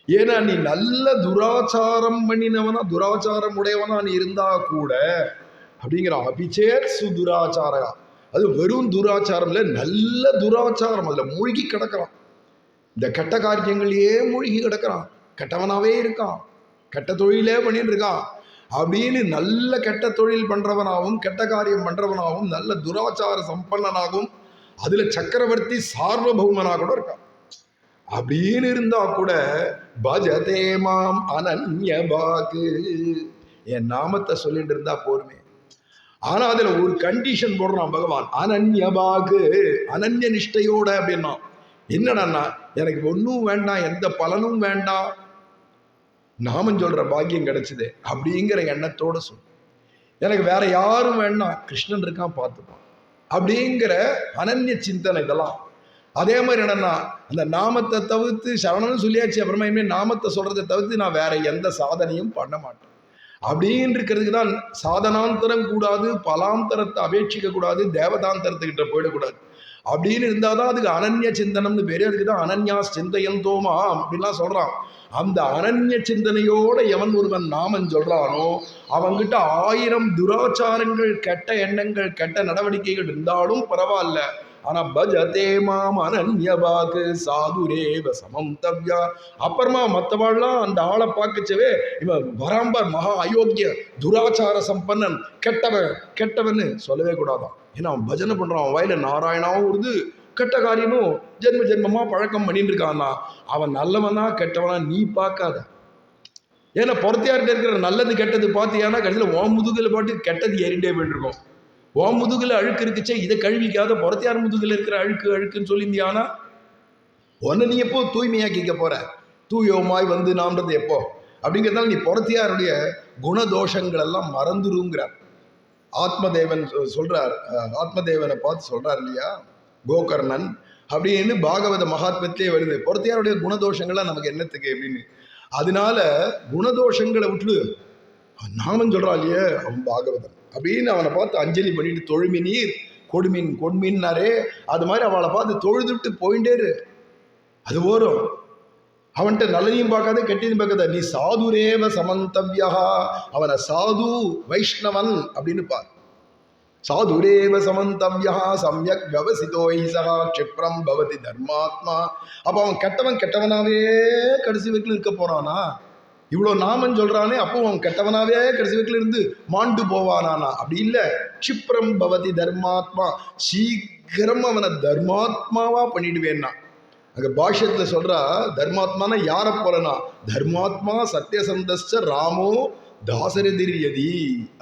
Speaker 1: ஏன்னா நீ நல்ல துராச்சாரம் பண்ணினவனா, துராச்சாரம் உடையவனா நீ இருந்தா கூட அப்படிங்கிற அபிச்சேத் சுதுராச்சாரா, அது வெறும் துராச்சாரம் இல்லை, நல்ல துராச்சாரம். அதுல மூழ்கி கிடக்கிறான், இந்த கெட்ட காரியங்களையே மூழ்கி கிடக்கிறான், கெட்டவனாவே இருக்கான், கெட்ட தொழிலே பண்ணிட்டு இருக்கான் அப்படின்னு நல்ல கெட்ட தொழில் பண்றவனாகவும் கெட்ட காரியம் பண்றவனாகவும் நல்ல துராச்சார சம்பன்னனாகவும் அதுல சக்கரவர்த்தி சார்வபௌமனா கூட இருக்கான். அப்படின்னு இருந்தா கூட பஜதே மாம் அனன்யபாக், என் நாமத்தை சொல்லிட்டு இருந்தா போருமே. ஆனா அதுல ஒரு கண்டிஷன் போடுறான் பகவான், அனன்யபாக், அனன்ய நிஷ்டையோட. அப்படின்னா என்னடா, எனக்கு ஒன்றும் வேண்டாம், எந்த பலனும் வேண்டாம், நாமம் சொல்ற பாக்கியம் கிடைச்சது அப்படிங்கிற எண்ணத்தோட சொல். எனக்கு வேற யாரும் வேண்டாம், கிருஷ்ணன் இருக்கான் பார்த்துப்பான் அப்படிங்கிற அனன்ய சிந்தனை. இதெல்லாம் அதே மாதிரி என்னன்னா, அந்த நாமத்தை தவிர்த்து சரணம்னு சொல்லியாச்சு, அப்புறமா இனிமேல் நாமத்தை சொல்றதை தவிர்த்து நான் வேற எந்த சாதனையும் பண்ண மாட்டேன் அப்படின்னு இருக்கிறதுக்கு தான். சாதனாந்தரம் கூடாது, பலாந்தரத்தை அபேட்சிக்க கூடாது, தேவதாந்தரத்துக்கிட்ட போயிடக்கூடாது. அப்படின்னு இருந்தாதான் அதுக்கு அனன்ய சிந்தனம்னு பேரு. அதுக்கு தான் அனன்யா சிந்தையந்தோமா அப்படின்லாம் சொல்றான். அந்த அனன்ய சிந்தனையோட எவன் ஒருவன் நாமம் சொல்றானோ அவங்கிட்ட 1000 துராச்சாரங்கள், கெட்ட எண்ணங்கள், கெட்ட நடவடிக்கைகள் இருந்தாலும் பரவாயில்ல. ஆனா பஜதே மாம் அனன்யபாக் சாதுரேவ சமந்தவ்யா. அப்புறமா மற்றவாள்லாம் அந்த ஆளை பார்க்கச்சவே இவன் வராம்பர் மகா அயோக்கிய துராச்சார சம்பன்னன், கெட்டவன்னு சொல்லவே கூடாதான். ஏன்னா அவன் பஜனை பண்றான், அவன் வாயில நாராயணாவும் வருது, கெட்ட காரியமும் ஜென்ம ஜென்மமா பழக்கம் பண்ணிட்டு இருக்கான்னா அவன் நல்லவனா கெட்டவனா நீ பார்க்காத. ஏன்னா பொறத்தியார்கிட்ட இருக்கிற நல்லது கெட்டது பார்த்தியானா கடைசியில் ஓ முதுகில் பாட்டு கெட்டது ஏறிண்டே போயிட்டு இருக்கோம். ஓ முதுகுல அழுக்கு இருக்குச்சே, இதை கழுவிக்காத, பொறத்தியார் முதுகுல இருக்கிற அழுக்குன்னு சொல்லியிருந்தியானா ஒன்னு நீ எப்போ தூய்மையாக்கிக்க போற? தூயோமாய் வந்து நாம்ன்றது எப்போ? அப்படிங்கிறதால நீ பொறத்தியாருடைய குணதோஷங்கள் எல்லாம் மறந்துருங்கிறார். ஆத்மதேவன் சொல்றார், ஆத்மதேவனை பார்த்து சொல்றார் இல்லையா, கோகர்ணன் அப்படின்னு பாகவத மகாத்மத்திலே வருது. பொறத்தியாருடைய குணதோஷங்கள்லாம் நமக்கு என்னத்துக்கு அப்படின்னு. அதனால குணதோஷங்களை விட்டுடு, நாமம் சொல்றான் இல்லையே அவன் பாகவதன் அப்படின்னு அவனை பார்த்து அஞ்சலி பண்ணிட்டு தொழுமினீர் கொடுமின் கொடுமின்னாரே, அது மாதிரி அவளை பார்த்து தொழுதுட்டு போயிட்டேரு. அது போரும். அவன்கிட்ட நல்லதையும் பார்க்காத கெட்டதையும் பார்க்காத, நீ சாதுரேவ சமந்தவ்யா, அவனை சாது வைஷ்ணவன் அப்படின்னு பார். சாதுரேவ சமந்தவ்யா சம்யக் வியவசிதோஹிசா க்ஷிப்ரம் பவதி தர்மாத்மா. அப்போ அவன் கெட்டவனாவே கடைசி வரைக்கும் இருக்க போறானா? இவ்வளோ நாமன் சொல்றானே, அப்போ அவன் கெட்டவனாவே கடைசி வரைக்கும் இருந்து மாண்டு போவானானா? அப்படி இல்லை. க்ஷிப்ரம் பவதி தர்மாத்மா, சீக்கிரம் அவனை தர்மாத்மாவா பண்ணிடுவேன்னா. அங்க பாஷ்யத்துல சொல்றா, தர்மாத்மான யாரை போலனா, தர்மாத்மா சத்யசந்தஸ்ச ராமோ தாசரதிரியதி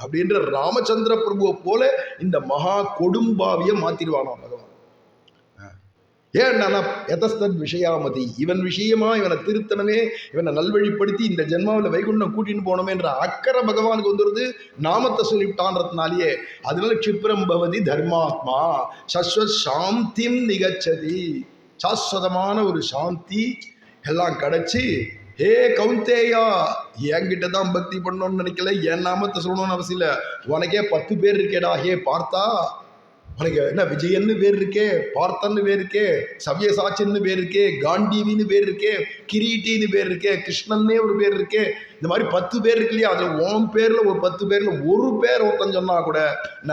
Speaker 1: அப்படின்ற ராமச்சந்திர பிரபுவை போல இந்த மகா கொடும்பாவிய மாத்திருவானா பகவான். ஏன்னா எதஸ்தத் விஷயாமதி, இவன் விஷயமா இவனை திருத்தனமே, இவனை நல்வழிப்படுத்தி இந்த ஜென்மாவில் வைகுண்டம் கூட்டின்னு போனோமே என்ற அக்கறை பகவானுக்கு வந்துடுது, நாமத்தை சொல்லிவிட்டான்றதுனாலேயே. அதனால க்ஷிப்ரம் பவதி தர்மாத்மா சஸ்வத் சாந்திம் நிகச்சதி, சாஸ்வதமான ஒரு சாந்தி எல்லாம் கிடைச்சி, ஹே கௌந்தேயா, என்கிட்ட தான் பக்தி பண்ணணும்னு நினைக்கல, என் நாமத்தை சொல்லணும்னு அவசியம் இல்லை, உனக்கே 10 பேர் இருக்கேடா. ஹே பார்த்தா, உனக்கு என்ன விஜயன்னு பேர் இருக்கே, பார்த்தன்னு பேர் இருக்கே, சவ்யசாச்சின்னு பேர் இருக்கே, காண்டீவின்னு பேர் இருக்கே, கிரீட்டின்னு பேர் இருக்கே, கிருஷ்ணன்னே ஒரு பேர் இருக்கே, இந்த மாதிரி 10 பேர் இருக்கு இல்லையா? அதில் உன் பேரில் ஒரு 10 பேரில் ஒரு பேர் ஒருத்தன் சொன்னா கூட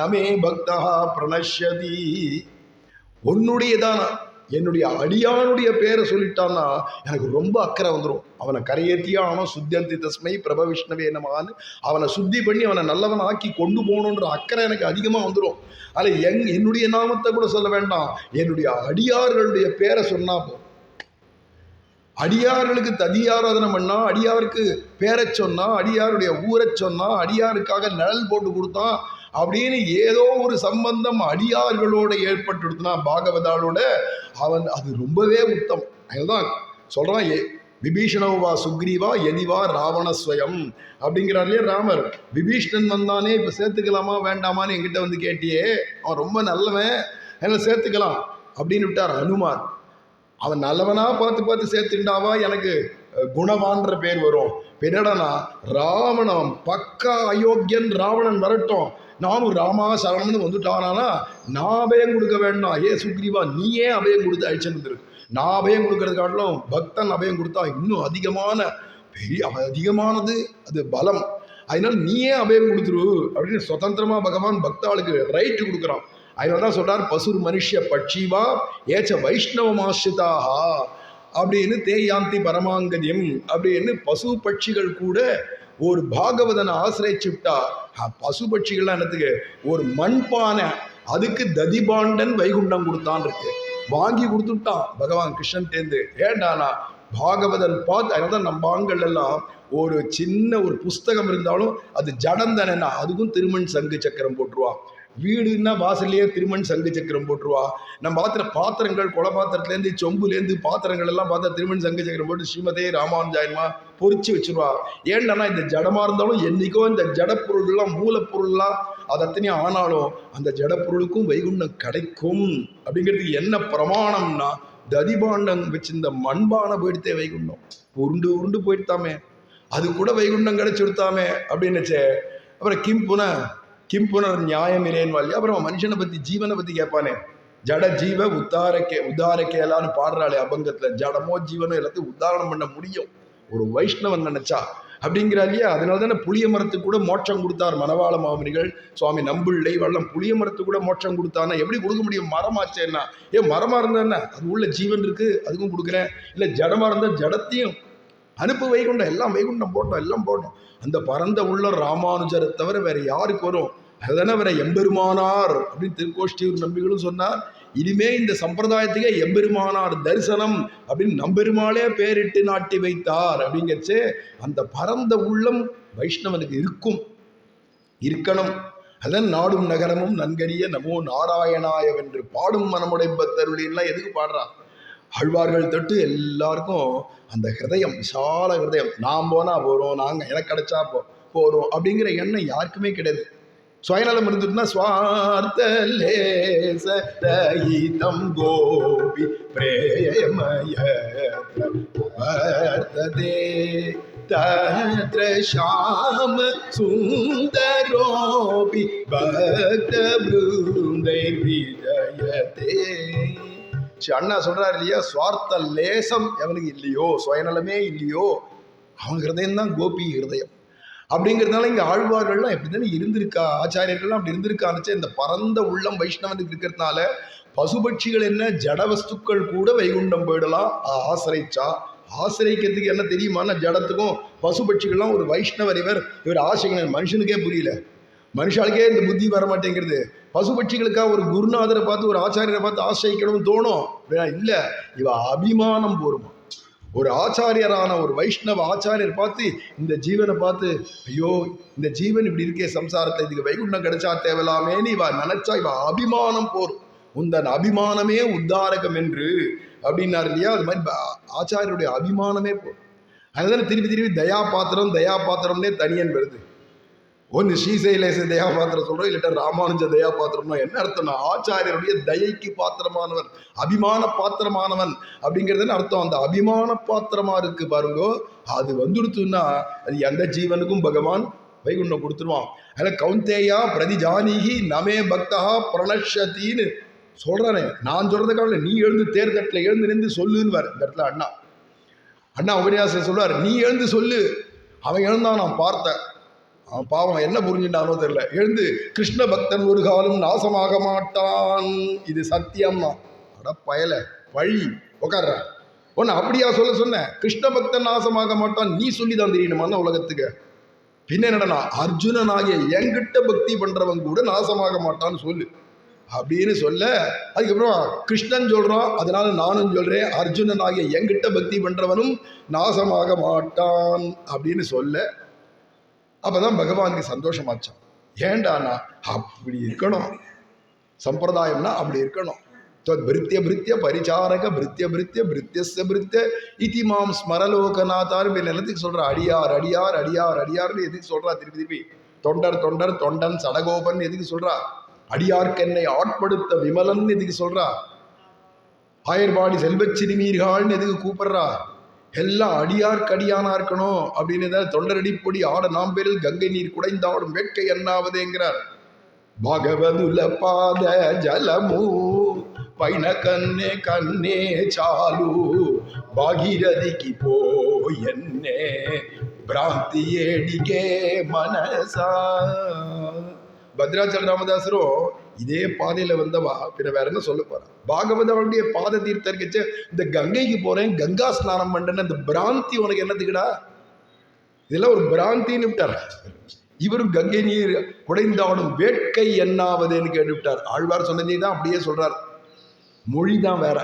Speaker 1: நமே பக்தா பிரணஷ்யதி, உன்னுடையதான என்னுடைய அடியானுடைய பேரை சொல்லிட்டான்னா எனக்கு ரொம்ப அக்கறை வந்துடும். அவனை கரையேற்றியா அவன் சுத்தியந்தி தஸ்மை பிரப விஷ்ணவே நமகான்னு அவனை சுத்தி பண்ணி அவனை நல்லவன் ஆக்கி கொண்டு போகணுன்ற அக்கறை எனக்கு அதிகமாக வந்துடும். அதில் என்னுடைய நாமத்தை கூட சொல்ல வேண்டாம், என்னுடைய அடியார்களுடைய பேரை சொன்னா போ. அடியார்களுக்கு ததியாராதனை பண்ணா, அடியாருக்கு பேரை சொன்னா, அடியாருடைய ஊரை சொன்னா, அடியாருக்காக நிழல் போட்டு கொடுத்தான் அப்படின்னு ஏதோ ஒரு சம்பந்தம் அடியார்களோட ஏற்பட்டுடுத்துனா பாகவதாலோட, அவன் அது ரொம்பவே உத்தம். அதுதான் சொல்றான், விபீஷணவா சுக்ரீவா எதிவா ராவணஸ்வயம் அப்படிங்கிறார்லையே ராமர். விபீஷணன் வந்தானே, இப்போ சேர்த்துக்கலாமா வேண்டாமான்னு என்கிட்ட வந்து கேட்டியே, அவன் ரொம்ப நல்லவன், என்ன சேர்த்துக்கலாம் அப்படின்னு விட்டார் அனுமார். அவன் நல்லவனா பார்த்து சேர்த்துட்டாவா எனக்கு குணவான்ற பேர் வரும். என்னடனா ராவணன் பக்கா அயோக்கியன், ராவணன் வரட்டும், நானும் ராமா சரணம்னு வந்துட்டானா நான் அபயம் கொடுக்க வேண்டாம். ஏ சுக்ரீவா, நீயே அபயம் கொடுத்து அழிச்சுருக்கு. நான் அபயம் கொடுக்கறது காட்டிலும் பக்தன் அபயம் கொடுத்தா இன்னும் அதிகமானது அது பலம். அதனால நீயே அபயம் கொடுத்துரு அப்படின்னு சுதந்திரமா பகவான் பக்தாளுக்கு ரைட்டு கொடுக்குறான். அதனால தான் சொல்றார், பசுர் மனுஷ பட்சிவா ஏச்ச வைஷ்ணவமாசிரிதாகா அப்படின்னு தேயாந்தி பரமாங்கதியம் அப்படின்னு பசு பட்சிகள் கூட ஒரு பாகவதனை ஆசிரிச்சுட்டா. பசு பட்சிகள்லாம் என்னத்துக்கு, ஒரு மண்பானை அதுக்கு ததிபாண்டன் வைகுண்டம் கொடுத்தான் இருக்கு, வாங்கி கொடுத்துட்டான் பகவான் கிருஷ்ணன்டேந்து. ஏண்டானா பாகவதன் பார்த்து. அதனால தான் நம்ம ஆண்கள் எல்லாம் ஒரு சின்ன ஒரு புஸ்தகம் இருந்தாலும் அது ஜடம் தானேன்னா அதுக்கும் திருமண் சங்கு சக்கரம் போட்டுருவான். வீடுன்னா வாசல்லையே திருமண் சங்கு சக்கரம் போட்டுருவா. நம்ம பாத்திரங்கள் கொலை பாத்திரத்துலேருந்து சொம்புலேருந்து பாத்திரங்கள் எல்லாம் பார்த்தா திருமண் சங்கு சக்கரம் போட்டு ஸ்ரீமதே ராமானுஜாயமா பொறிச்சு வச்சிருவா. ஏன்னா இந்த ஜடமா இருந்தாலும் என்னைக்கோ இந்த ஜடப்பொருள்லாம் மூலப்பொருள்லாம் அது அத்தனையும் ஆனாலும் அந்த ஜடப்பொருளுக்கும் வைகுண்டம் கிடைக்கும் அப்படிங்கிறதுக்கு என்ன பிரமாணம்னா, ததிபாண்டம் வச்சிருந்த மண்பானை போயிடுத்தே வைகுண்டம், உருண்டு உருண்டு போயிட்டாமே, அது கூட வைகுண்டம் கிடைச்சுடுத்தாமே அப்படின்னுச்சே. அப்புறம் கிம் புனர் நியாயம் இல்லைன்னு வாழி. அப்புறம் மனுஷனை பற்றி ஜீவனை பற்றி கேட்பானே, ஜட ஜீவ உத்தாரக்கேலான்னு பாடுறாளே அபங்கத்தில், ஜடமோ ஜீவனோ எல்லாத்தையும் உத்தாரணம் பண்ண முடியும் ஒரு வைஷ்ணவன் நினைச்சா அப்படிங்கிறா இல்லையா? அதனால தானே புளிய மரத்துக்கு கூட மோட்சம் கொடுத்தார் மணவாள மாமுனிகள், சுவாமி நம்பிள்ளை வள்ளம். புளிய மரத்துக்கு கூட மோட்சம் கொடுத்தானா எப்படி கொடுக்க முடியும்? மரமாச்சேன்னா, மரமா இருந்தா என்ன, அது உள்ள ஜீவன் இருக்கு அதுக்கும் கொடுக்குறேன். இல்லை ஜடமா இருந்தா ஜடத்தையும் அனுப்பு, வைகுண்டம் எல்லாம் வைகுண்டம் போட்டோம், எல்லாம் போட்டோம். அந்த பரந்த உள்ள ராமானுஜரை தவிர வேற யாருக்கு வரும்? அதுதானே வேற எம்பெருமானார் அப்படின்னு திருக்கோஷ்டியூர் நம்பிகளும் சொன்னார். இனிமே இந்த சம்பிரதாயத்துக்கே எம்பெருமானார் தரிசனம் அப்படின்னு நம்பெருமாளே பேரிட்டு நாட்டி வைத்தார் அப்படிங்கிறச்சே. அந்த பரந்த உள்ளம் வைஷ்ணவனுக்கு இருக்கணும். அதன் நாடும் நகரமும் நன்கரிய நமோ நாராயணாயவென்று பாடும் மனமுடை பக்தருளின்லாம் எதுக்கு பாடுறான்? ஆழ்வார்கள் தொட்டு எல்லாருக்கும் அந்த ஹிருதயம், விசால ஹிருதயம். நாம் போனால் போகிறோம், நாங்கள் எனக்கு கிடைச்சா போகிறோம் அப்படிங்கிற எண்ணம் யாருக்குமே கிடையாது. சுயநலம் இருந்துட்டுனா ஸ்வார்த்தலேசரஹிதம் கோபி பிரேமய வர்த்ததே தத்ர ஷாம சுந்தரோபி பக்த பிருந்தை விஜயதே. அண்ணா சொல்றாரு இல்லையா, சுவார்த்த லேசம் எவனுக்கு இல்லையோ, சுயநலமே இல்லையோ, அவன் ஹிருதயம் தான் கோபி ஹிருதயம். அப்படிங்கிறதுனால இங்கே ஆழ்வார்கள்லாம் எப்படி தானே இருந்திருக்கா, ஆச்சாரியர்கள்லாம் அப்படி இருந்திருக்கான்னு இந்த பரந்த உள்ளம் வைஷ்ணவனுக்கு இருக்கிறதுனால பசுபட்சிகள் என்ன ஜட வஸ்துக்கள் கூட வைகுண்டம் போயிடலாம் ஆசிரிச்சா. ஆசிரியக்கிறதுக்கு என்ன தெரியுமா, ஜடத்துக்கும் பசுபட்சிகள்லாம் ஒரு வைஷ்ணவர் இவர் ஆசைகள் மனுஷனுக்கே புரியல, மனுஷாளுக்கே இந்த புத்தி வர மாட்டேங்கிறது. பசுபட்சிகளுக்காக ஒரு குருநாதரை பார்த்து ஒரு ஆச்சாரியரை பார்த்து ஆசிரியக்கணும்னு தோணும் இல்லை, இவ அபிமானம் போருமா. ஒரு ஆச்சாரியரான ஒரு வைஷ்ணவ ஆச்சாரியர் பார்த்து இந்த ஜீவனை பார்த்து ஐயோ இந்த ஜீவன் இப்படி இருக்கே சம்சாரத்தை, இதுக்கு வைகுண்டம் கிடைச்சா தேவலாமேன்னு இவ நினைச்சா இவ அபிமானம் போரும். உந்தன் அபிமானமே உத்தாரகம் என்று அப்படின்னாரு இல்லையா, அது மாதிரி ஆச்சாரியருடைய அபிமானமே போரும். அதனால திருப்பி திருப்பி தயா பாத்திரம்னே தனியன் வருது. ஒன்று ஸ்ரீசைலேச தயா பாத்திரம் சொல்கிறோம், இல்லாட்ட ராமானுஜ தயா பாத்திரம்னா என்ன அர்த்தம்னா ஆச்சாரியருடைய தயைக்கு பாத்திரமானவன், அபிமான பாத்திரமானவன் அப்படிங்கிறது அர்த்தம். அந்த அபிமான பாத்திரமா இருக்கு பாருங்கோ, அது வந்துடுத்துன்னா அது எந்த ஜீவனுக்கும் பகவான் வைகுண்டம் கொடுத்துருவான். அதில் கௌந்தேயா பிரதிஜானிகி நமே பக்தா பிரணஷத்தின்னு சொல்கிறானே, நான் சொல்கிறதுக்காக நீ எழுந்து தேர்தட்டில் எழுந்து நின்று சொல்லுன்னு இந்த இடத்துல அண்ணா உபன்யாசம் சொல்லுவார், நீ எழுந்து சொல்லு. அவன் எழுந்தான், நான் பார்த்தேன், அவன் பாவம் என்ன புரிஞ்சுட்டானோ தெரியல, எழுந்து கிருஷ்ண பக்தன் ஒரு காலம் நாசமாக மாட்டான், இது சத்தியம்னா. அட பயல வழி உட்கார்ற ஒன்று அப்படியா சொன்னேன், கிருஷ்ண பக்தன் நாசமாக மாட்டான் நீ சொல்லி தான் தெரியணுமான்னு உலகத்துக்கு. பின்ன என்னடனா அர்ஜுனனாகிய என்கிட்ட பக்தி பண்றவன் கூட நாசமாக மாட்டான்னு சொல்லு அப்படின்னு சொல்ல, அதுக்கப்புறம் கிருஷ்ணன் சொல்றான், அதனால நானும் சொல்றேன் அர்ஜுனனாகிய என்கிட்ட பக்தி பண்றவனும் நாசமாக மாட்டான் அப்படின்னு சொல்ல, அப்பதான் பகவானுக்கு சந்தோஷமாச்சான். ஏண்டானா அப்படி இருக்கணும், சம்பிரதாயம்னா அப்படி இருக்கணும். பிருத்திய பிருத்திய பரிச்சாரக பிருத்திய பிருத்திய பிருத்தியஸ்ய பிருத்திய இதி மாம் ஸ்மரலோகநாதார் நிலத்துக்கு சொல்ற அடியார் அடியார் அடியார் அடியார்னு எதுக்கு சொல்றா திருப்பி திருப்பி. தொண்டர் தொண்டர் தொண்டன் சடகோபன் எதுக்கு சொல்றா, அடியார்க்கென்னை ஆட்படுத்த விமலன் எதுக்கு சொல்றா, ஆயர்பாடி செல்வச் சிறுமீர்கள்னு எதுக்கு கூப்பிடுறா, எல்லாம் அடியார்க்கடியானா இருக்கணும் அப்படின்னு தான் தொண்டரடிப்பொடி ஆட நாம்பெரில் கங்கை நீர் குடைந்தாடும் வேட்கை என்னாவதேங்கிறார். பகவதுல பாத ஜலமு பைன கண்ணே கண்ணே சாலு பாகீரதிக்கு போ என்னே பிராந்தி ஏடிகே மனசா. பத்ராச்சல ராமதாசரும் இதே பாதையில வந்தவா, பிற வேற என்ன சொல்ல போறா, பாகவதனுடைய பாத தீர்த்தரிக்கச்ச இந்த கங்கைக்கு போறேன் கங்கா ஸ்நானம் பண்றேன்னு அந்த பிராந்தி உனக்கு என்னத்துக்குடா, இதெல்லாம் ஒரு பிராந்தின்னு விட்டார். இவரும் கங்கை நீர் குடைந்தாடும் வேட்கை என்னாவதுன்னு கேட்டுவிட்டார். ஆழ்வார் சொன்னதே தான் அப்படியே சொல்றார், மொழி தான் வேற.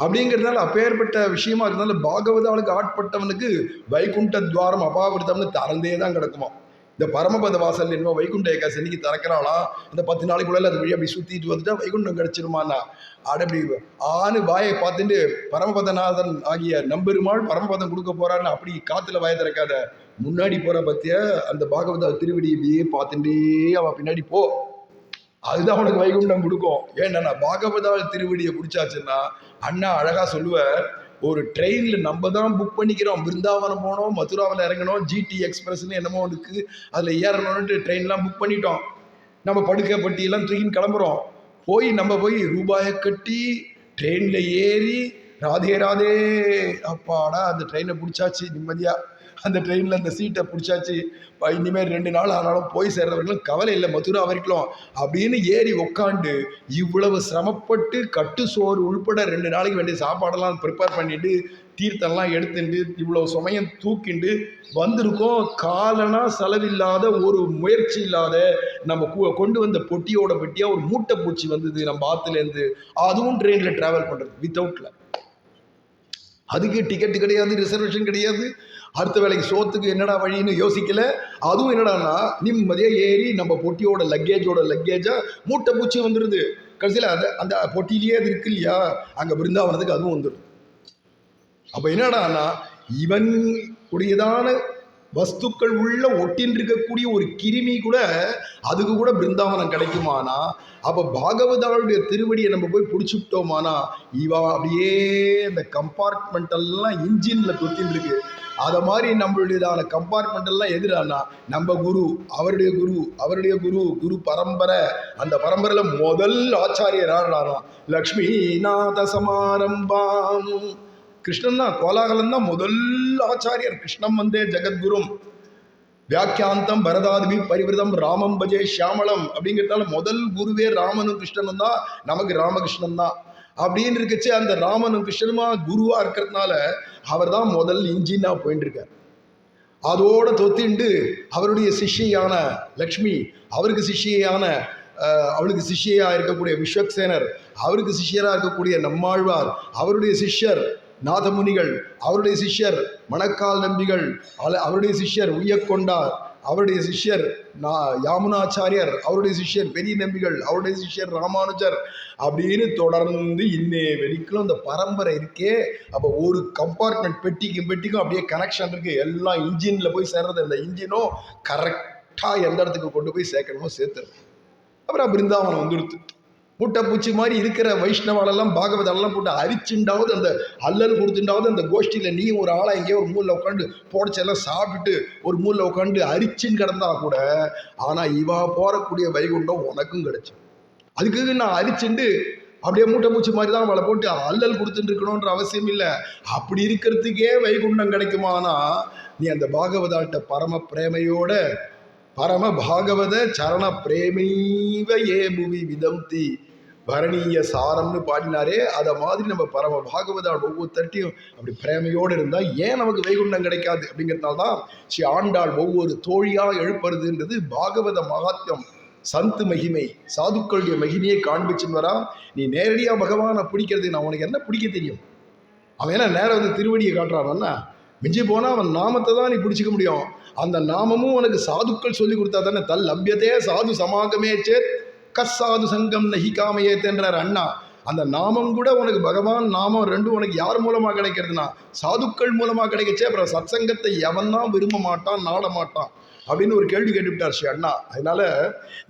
Speaker 1: அப்படிங்கிறதுனால அப்பேற்பட்ட விஷயமா இருந்தால பாகவதாளுக்கு ஆட்பட்டவனுக்கு வைகுண்ட துவாரம் அபாவிருத்தம்னு திறந்தே தான் கிடக்குமா. இந்த பரமபத வாசல் என்னமோ வைகுண்ட ஏகாசனிக்கு திறக்கிறாளா, அந்த 10 நாளைக்குள்ள அது வழி அப்படி சுத்திட்டு வந்துட்டா வைகுண்டம் கிடைச்சிருமாண்ணா. அப்படி ஆணு வாயை பார்த்துட்டு பரமபதநாதன் ஆகிய நம்பெருமாள் பரமபதம் கொடுக்க போறான்னு அப்படி காத்துல வாயை திறக்காத, முன்னாடி போற பத்திய அந்த பாகவத திருவடி இப்படியே பார்த்துட்டே அவன் பின்னாடி போ, அதுதான் அவனுக்கு வைகுண்டம் கொடுக்கும். ஏன்னா பாகவதால் திருவடியை பிடிச்சாச்சுன்னா அண்ணா அழகா சொல்லுவார், ஒரு ட்ரெயின்ல நம்ம தான் புக் பண்ணிக்கிறோம், பிருந்தாவனம் போனோம், மதுராவில் இறங்கணும், ஜிடி எக்ஸ்பிரஸ்ன்னு என்னமோ இருக்கு, அதில் ஏறணும்னு ட்ரெயின்லாம் புக் பண்ணிட்டோம், நம்ம படுக்கை பட்டியெல்லாம் தூக்கின்னு கிளம்புறோம், நம்ம போய் ரூபாயை கட்டி ட்ரெயினில் ஏறி ராதே ராதே அப்பாடா அந்த ட்ரெயினை பிடிச்சாச்சு நிம்மதியாக, அந்த ட்ரெயினில் அந்த சீட்டை பிடிச்சாச்சு, இனிமேல் 2 நாள் ஆனாலும் போய் சேர்றவர்களும் கவலை இல்லை மதுரா வரைக்கும் அப்படின்னு ஏறி உக்காண்டு இவ்வளவு சிரமப்பட்டு கட்டு சோறு உள்பட 2 நாளைக்கு வேண்டிய சாப்பாடெல்லாம் ப்ரிப்பேர் பண்ணிட்டு தீர்த்தம்லாம் எடுத்துட்டு இவ்வளவு சுமையம் தூக்கிண்டு வந்திருக்கோம். காலனா செலவில்லாத ஒரு முயற்சி இல்லாத நம்ம கொண்டு வந்த பொட்டியோட பொட்டியாக ஒரு மூட்டை பூச்சி வந்தது நம்ம ஆற்றுலேருந்து, அதுவும் ட்ரெயினில் ட்ராவல் பண்ணுறது வித்தவுட்ல, அதுக்கு டிக்கெட்டு கிடையாது, ரிசர்வேஷன் கிடையாது, அடுத்த வேலைக்கு சோத்துக்கு என்னடா வழின்னு யோசிக்கல, அதுவும் என்னடான்னா நிம்மதியாக ஏறி நம்ம பொட்டியோட லக்கேஜா மூட்டை பூச்சி வந்துடுது. கடைசியில் அந்த பொட்டியிலேயே அது இருக்கு இல்லையா, அங்கே பிருந்தாவனத்துக்கு அதுவும் வந்துடுது. அப்போ என்னடான்னா இவன் உடையதான வஸ்துக்கள் உள்ள ஒட்டின் இருக்கக்கூடிய ஒரு கிருமி கூட அதுக்கு கூட பிருந்தாவனம் கிடைக்குமானா, அப்போ பாகவதாளுடைய திருவடியை நம்ம போய் பிடிச்சிட்டோமானா இவா அப்படியே இந்த கம்பார்ட்மெண்ட் எல்லாம் இன்ஜின்ல தொத்தின் இருக்கு. அதை மாதிரி நம்மளுடையதான கம்பார்ட்மெண்ட் எல்லாம் எதிரானா நம்ம குரு, அவருடைய குரு, அவருடைய குரு, குரு பரம்பரை. அந்த பரம்பரையில முதல் ஆச்சாரியர் யாருனா லக்ஷ்மி நாத சமாரம்பாம். கிருஷ்ணன் தான், கோலாகலம் தான் முதல் ஆச்சாரியர். கிருஷ்ணம் வந்தே ஜெகத்குரும் வியாக்கியாந்தம் பரதாதிபி பரிவிரதம் ராமம் பஜே ஷியாமளம் அப்படிங்கிறதால முதல் குருவே ராமனும் கிருஷ்ணனும் தான். நமக்கு ராமகிருஷ்ணன் தான் அப்படின்னு இருக்கச்சு. அந்த ராமனும் கிருஷ்ணனுமா குருவா இருக்கிறதுனால அவர் தான் முதல் இன்ஜினா போயிட்டு இருக்கார். அதோட தொத்திண்டு அவருடைய சிஷ்யான லக்ஷ்மி, அவருக்கு சிஷ்யான அவளுக்கு சிஷ்யா இருக்கக்கூடிய விஸ்வக்சேனர், அவருக்கு சிஷ்யராக இருக்கக்கூடிய நம்மாழ்வார், அவருடைய சிஷ்யர் நாதமுனிகள், அவருடைய சிஷ்யர் மணக்கால் நம்பிகள், அவருடைய சிஷ்யர் உய்யக்கொண்டார், அவருடைய சிஷ்யர் யாமுனாச்சாரியர், அவருடைய சிஷ்யர் பெரிய நம்பிகள், அவருடைய சிஷ்யர் ராமானுஜர் அப்படின்னு தொடர்ந்து இன்னே வரைக்கும் அந்த பரம்பரை இருக்கே. அப்போ ஒரு கம்பார்ட்மெண்ட் பெட்டிக்கும் அப்படியே கனெக்ஷன் இருக்கு. எல்லாம் இன்ஜின்ல போய் சேர்றது. அந்த இன்ஜினும் கரெக்டாக எந்த இடத்துக்கு கொண்டு போய் சேர்க்கணுமோ சேர்த்துறது. அப்புறம் பிருந்தாவனம் வந்துடுத்து. முட்டை பூச்சி மாதிரி இருக்கிற வைஷ்ணவாலெல்லாம் பாகவதெல்லாம் போட்டு அரிச்சுண்டாவது அந்த அல்லல் கொடுத்துட்டாவது அந்த கோஷ்டியில் நீ ஒரு ஆளை எங்கேயோ ஒரு மூலில் உட்காந்து போடச்செல்லாம் சாப்பிட்டுட்டு ஒரு மூலில் உட்காந்து அரிச்சின்னு கிடந்தா கூட, ஆனால் இவா போகக்கூடிய வைகுண்டம் உனக்கும் கிடைச்சு. அதுக்கு நான் அரிச்சுண்டு அப்படியே மூட்டை பூச்சி மாதிரி தான் அவளை போட்டு அல்லல் கொடுத்துட்டு இருக்கணுன்ற அவசியம் இல்லை. அப்படி இருக்கிறதுக்கே வைகுண்டம் கிடைக்குமானா நீ அந்த பாகவதாட்ட பரம பிரேமையோட பரம பாகவத சரண பிரேமைவ ஏ புவி விதம்தி பரணீய சாரம்னு பாடினாரே, அதை மாதிரி நம்ம பரம பாகவதால் ஒவ்வொருத்தட்டையும் அப்படி பிரேமையோடு இருந்தால் ஏன் நமக்கு வைகுண்டம் கிடைக்காது அப்படிங்கிறதுனால தான் ஸ்ரீ ஆண்டாள் ஒவ்வொரு தோழியாக எழுப்புறதுன்றது பாகவத மகாத்மியம், சந்து மகிமை, சாதுக்களுடைய மகிமையை காண்பிச்சுன்னு வரா. நீ நேரடியாக பகவானை பிடிக்கிறது, நான் உனக்கு என்ன பிடிக்க தெரியும்? அவன் என்ன நேரம் வந்து திருவடியை காட்டுறான்னா, மிஞ்சி போனால் அவன் நாமத்தை தான் நீ பிடிச்சிக்க முடியும். அந்த நாமமும் உனக்கு சாதுக்கள் சொல்லி கொடுத்தா தானே. தல் லப்யத்தே சாது சமாகமே சேத் கஸ்ஸாது சங்கம் நஹிகாமையே தென்றார் அண்ணா. அந்த நாமம் கூட உனக்கு பகவான் நாமம் ரெண்டும் உனக்கு யார் மூலமாக கிடைக்கிறதுனா சாதுக்கள் மூலமாக கிடைக்கச்சே. அப்புறம் சத்சங்கத்தை எவன் தான் விரும்ப மாட்டான், நாட மாட்டான் அப்படின்னு ஒரு கேள்வி கேட்டுவிட்டார் ஸ்ரீ அண்ணா. அதனால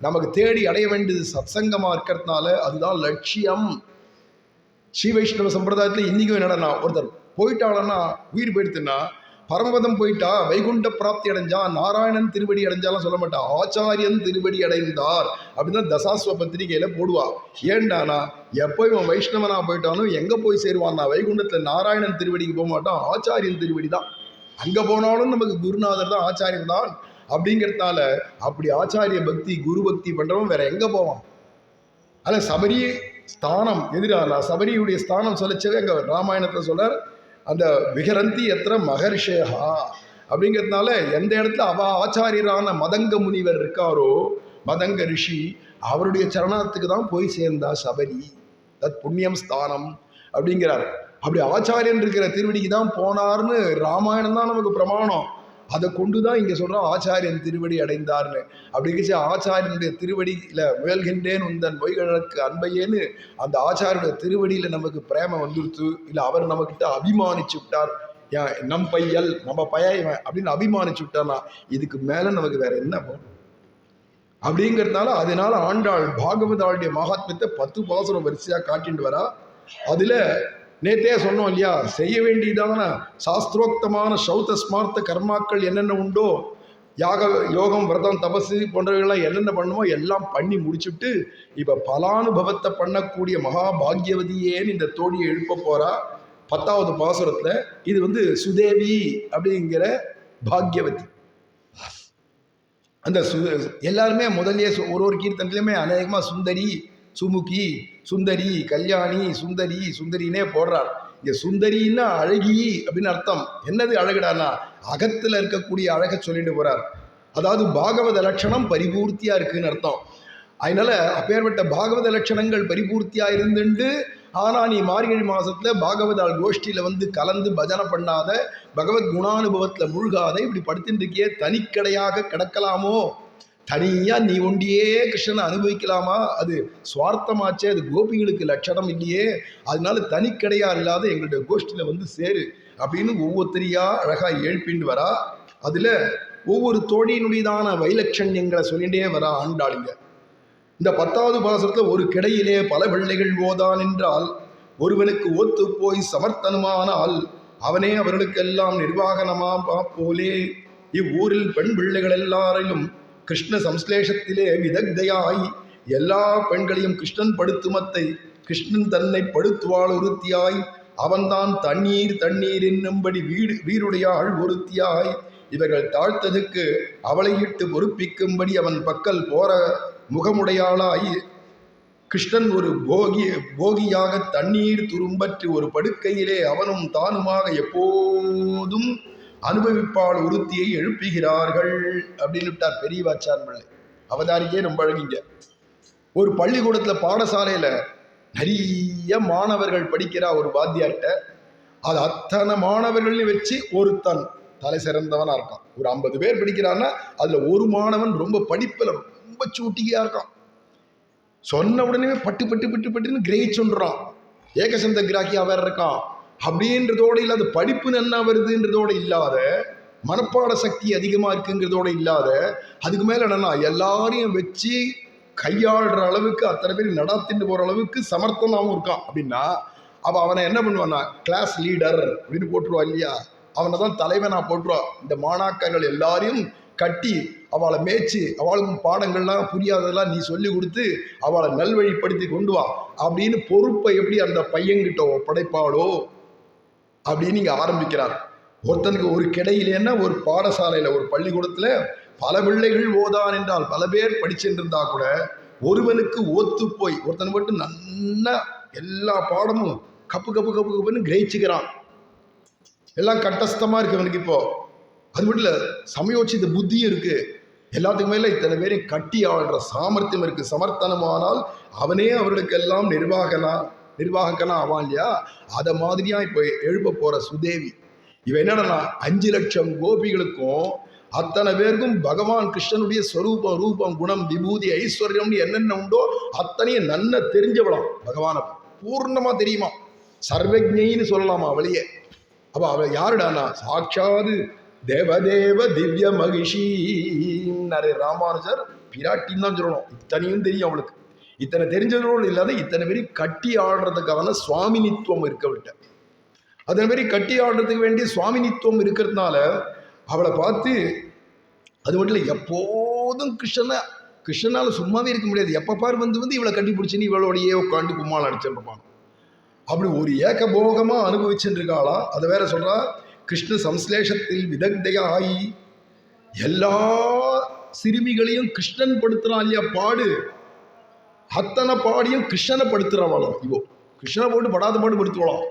Speaker 1: நமக்கு தேடி அடைய வேண்டியது சத்சங்கமாக இருக்கிறதுனால அதுதான் லட்சியம். ஸ்ரீ வைஷ்ணவ சம்பிரதாயத்தில் இன்றைக்கும் என்னடனா, ஒருத்தர் போயிட்டாளன்னா உயிர் போயிடுத்துன்னா பரமபதம் போயிட்டா வைகுண்ட பிராப்தி அடைஞ்சா நாராயணன் திருவடி அடைஞ்சாலும் சொல்ல மாட்டா, ஆச்சாரியன் திருவடி அடைந்தார் அப்படின்னு தசாஸ்வ பத்திரிகையில போடுவா. ஏண்டானா எப்போ இவன் வைஷ்ணவனா போயிட்டாலும் எங்க போய் சேருவான்னா வைகுண்டத்துல நாராயணன் திருவடிக்கு போக மாட்டான், ஆச்சாரியன் திருவடி தான். அங்க போனாலும் நமக்கு குருநாதர் தான், ஆச்சாரியன் தான். அப்படிங்கிறதுனால அப்படி ஆச்சாரிய பக்தி குரு பக்தி பண்றவன் வேற எங்க போவான்? அதில் சபரி ஸ்தானம் எதிரானா சபரியுடைய ஸ்தானம் சொல்லச்சவே அங்க ராமாயணத்தை சொல்றார். அந்த விகரந்தி எத்திர மகர்ஷேகா அப்படிங்கிறதுனால எந்த இடத்துல அவ ஆச்சாரியரான மதங்க முனிவர் இருக்காரோ, மதங்க ரிஷி, அவருடைய சரணத்துக்கு தான் போய் சேர்ந்தா சபரி. தத் புண்ணியம் ஸ்தானம் அப்படிங்கிறார். அப்படி ஆச்சாரியன் இருக்கிற திருவடிக்கு தான் போனார்னு ராமாயணம் தான் நமக்கு பிரமாணம். அதை கொண்டு தான் இங்கே சொல்கிறோம் ஆச்சாரியன் திருவடி அடைந்தார்னு. அப்படிங்கிச்சு ஆச்சாரியனுடைய திருவடியில் முயல்கின்றேன் உந்தன் பொய்களுக்கு அன்பையேன்னு அந்த ஆச்சாரியனுடைய திருவடியில் நமக்கு பிரேம வந்துடுத்து. இல்லை அவர் நம்மக்கிட்ட அபிமானிச்சு விட்டார், நம் பையல் நம்ம பையன் அப்படின்னு அபிமானிச்சு விட்டார்னா இதுக்கு மேலே நமக்கு வேற என்ன போகும் அப்படிங்கிறதுனால அதனால ஆண்டாள் பாகவதாளுடைய மகாத்மியத்தை 10 பாசுரம் வரிசையாக காட்டிட்டு வரா. அதில் நேத்தே சொன்னோம் இல்லையா, செய்ய வேண்டியதான சாஸ்திரோக்தமான சௌத்த ஸ்மார்த்த கர்மாக்கள் என்னென்ன உண்டோ, யாக யோகம் விரதம் தபசு போன்றவைகள்லாம் என்னென்ன பண்ணுமோ எல்லாம் பண்ணி முடிச்சுட்டு இப்போ பலானுபவத்தை பண்ணக்கூடிய மகா பாக்யவதியேன்னு இந்த தோழியை எழுப்ப போறா 10வது பாசுரத்தில். இது சுதேவி அப்படிங்கிற பாக்யவதி. அந்த எல்லாருமே முதல்ல ஒரு கீர்த்தனத்துலையுமே அநேகமாக சுந்தரி, சுமுகி, சுந்தரி, கல்யாணி, சுந்தரி, சுந்தரினே போடுறார். இங்கே சுந்தரின்னா அழகி அப்படின்னு அர்த்தம். என்னது அழகுடானா அகத்தில் இருக்கக்கூடிய அழகை சொல்லிட்டு போறார். அதாவது பாகவத லட்சணம் பரிபூர்த்தியா இருக்குன்னு அர்த்தம். அதனால அப்பேற்பட்ட பாகவத லட்சணங்கள் பரிபூர்த்தியா இருந்துண்டு, ஆனால் நீ மார்கழி மாதத்தில் பாகவதால் கோஷ்டியில் கலந்து பஜனை பண்ணாத, பகவத் குணானுபவத்தில் முழுகாத, இப்படி படுத்துட்டு இருக்கியே தனிக்கடையாக கிடக்கலாமோ? தனியாக நீ ஒண்டியே கிருஷ்ணனை அனுபவிக்கலாமா? அது சுவார்த்தமாச்சே, அது கோபிகளுக்கு லட்சணம் இல்லையே. அதனால தனிக்கடையாக இல்லாத எங்களுடைய கோஷ்டியில் சேரு அப்படின்னு ஒவ்வொருத்தரையா அழகாக எழுப்பின்னு வரா. அதுல ஒவ்வொரு தோழியினுடையதான வைலட்சண்யங்களை சொல்லிட்டே வர ஆண்டாளுங்க. இந்த 10வது பாசுரத்துல ஒரு கிடையிலே பல பிள்ளைகள் ஓதான் என்றால் ஒருவனுக்கு ஒத்து போய் சமர்த்தனுமானால் அவனே அவர்களுக்கெல்லாம் நிர்வாகனமாம் போலே இவ்வூரில் பெண் பிள்ளைகள் எல்லாரிலும் கிருஷ்ண சம்ஸ்லேஷத்திலே விதக்தையாய் எல்லா பெண்களையும் கிருஷ்ணன் படுத்துமத்தை கிருஷ்ணன் தன்னை படுத்துவாள் ஒருத்தியாய் அவன்தான் தண்ணீர் தண்ணீர் என்னும்படி வீருடையாள் ஒருத்தியாய் இவர்கள் தாழ்த்ததுக்கு அவளை இட்டு பொறுப்பிக்கும்படி அவன் பக்கல் போற முகமுடையாளாய் கிருஷ்ணன் ஒரு போகியாக தண்ணீர் துரும்பற்று ஒரு படுக்கையிலே அவனும் தானுமாக எப்போதும் அனுபவிப்பாள் ஒருத்தியை எழுப்புகிறார்கள் அப்படின்னு விட்டார் பெரியவாச்சான் பிள்ளை. அவதாரிக்கே ரொம்ப அழகிங்க. ஒரு பள்ளிக்கூடத்துல பாடசாலையில நிறைய மாணவர்கள் படிக்கிறா ஒரு வாத்தியார்கிட்ட. அது அத்தனை மாணவர்களையும் வச்சு ஒருத்தன் தலை சிறந்தவனா இருக்கான். ஒரு 50 பேர் படிக்கிறான்னா அதுல ஒரு மாணவன் ரொம்ப படிப்புல ரொம்ப சூட்டிகையா இருக்கான். சொன்ன உடனே பட்டு பட்டு பட்டு பட்டுன்னு கிரகிச்சுன்றான். ஏகசந்த கிராக்கியா வேற இருக்கான். அப்படின்றதோட இல்லாத படிப்பு நன்னா வருதுன்றதோட இல்லாத மனப்பாட சக்தி அதிகமா இருக்குங்கிறதோட இல்லாத அதுக்கு மேல என்னன்னா எல்லாரையும் வச்சு கையாளுற அளவுக்கு அத்தனை பேர் நடாத்திட்டு போற அளவுக்கு சமர்த்தனாகவும் இருக்கான். அப்படின்னா அப்ப அவனை என்ன பண்ணுவான்னா கிளாஸ் லீடர் அப்படின்னு போட்டுருவா இல்லையா? அவனை தான் தலைவனா போட்டுருவா. இந்த மாணாக்கர்கள் எல்லாரையும் கட்டி அவளை மேய்ச்சி அவளுக்கும் பாடங்கள்லாம் புரியாததெல்லாம் நீ சொல்லி கொடுத்து அவளை நல்வழிப்படுத்தி கொண்டு வா அப்படின்னு பொறுப்பை எப்படி அந்த பையன்கிட்ட ஒப்படைப்பாளோ அப்படின்னு இங்க ஆரம்பிக்கிறார். ஒருத்தனுக்கு ஒரு கிடையிலேன்னா ஒரு பாடசாலையில ஒரு பள்ளிக்கூடத்துல பல பிள்ளைகள் ஓதான் என்றால் பல பேர் படிச்சுருந்தா கூட ஒருவனுக்கு ஒத்து போய் ஒருத்தன் மட்டும் நல்லா எல்லா பாடமும் கப்பு கப்பு கப்பு கப்புன்னு கிரகிச்சுக்கிறான். எல்லாம் கட்டஸ்தமா இருக்கு அவனுக்கு. இப்போ அது மட்டும் இல்ல சமயோச்சித புத்தியும் இருக்கு. எல்லாத்துக்கும் மேல இத்தனை பேரையும் கட்டி ஆடுற சாமர்த்தியம் இருக்கு. சமர்த்தனமானால் அவனே அவர்களுக்கு எல்லாம் நிர்வாகக்கனா ஆவான் இல்லையா? அத மாதிரியா இப்ப எழுப்ப போற சுதேவி இவ என்னடனா 5 லட்சம் கோபிகளுக்கும் அத்தனை பேருக்கும் பகவான் கிருஷ்ணனுடைய ஸ்வரூபம் ரூபம் குணம் விபூதி ஐஸ்வர்யம் என்னென்ன உண்டோ அத்தனையும் நன்ன தெரிஞ்சவளாம். பகவானை பூர்ணமா தெரியுமா, சர்வஜைன்னு சொல்லலாமா அவளையே. அப்ப அவ யாருடானா சாட்சாது தேவதேவ திவ்ய மகிஷி. நிறைய ராமானுஜர் பிராட்டின்னு தான் சொல்லணும். இத்தனையும் தெரியும் அவளுக்கு. இத்தனை தெரிஞ்சதோடு இல்லாத இத்தனை பேர் கட்டி ஆடுறதுக்கான சுவாமினித்துவம் இருக்கவிட்ட. அதே மாதிரி கட்டி ஆடுறதுக்கு வேண்டிய சுவாமினித்துவம் இருக்கிறதுனால அவளை பார்த்து அது மட்டும் இல்லை எப்போதும் கிருஷ்ணனால சும்மாவே இருக்க முடியாது. எப்ப பாரு வந்து இவளை கட்டி பிடிச்சின்னு இவளோடையே உட்காந்து கும்மாள் அடிச்சிருப்பான். அப்படி ஒரு ஏகபோகமா அனுபவிச்சுட்டு இருக்காளா. அதை வேற சொல்றா கிருஷ்ண சம்ஸ்லேஷத்தில் விதக்தையாயி எல்லா சிறுமிகளையும் கிருஷ்ணன் படுத்துறான் இல்லையா பாடு. அத்தனை பாடியும் கிருஷ்ணனை படுத்துறவாளாம். இவோ கிருஷ்ணனை போட்டு படாத பாடு படுத்துவாளாம்.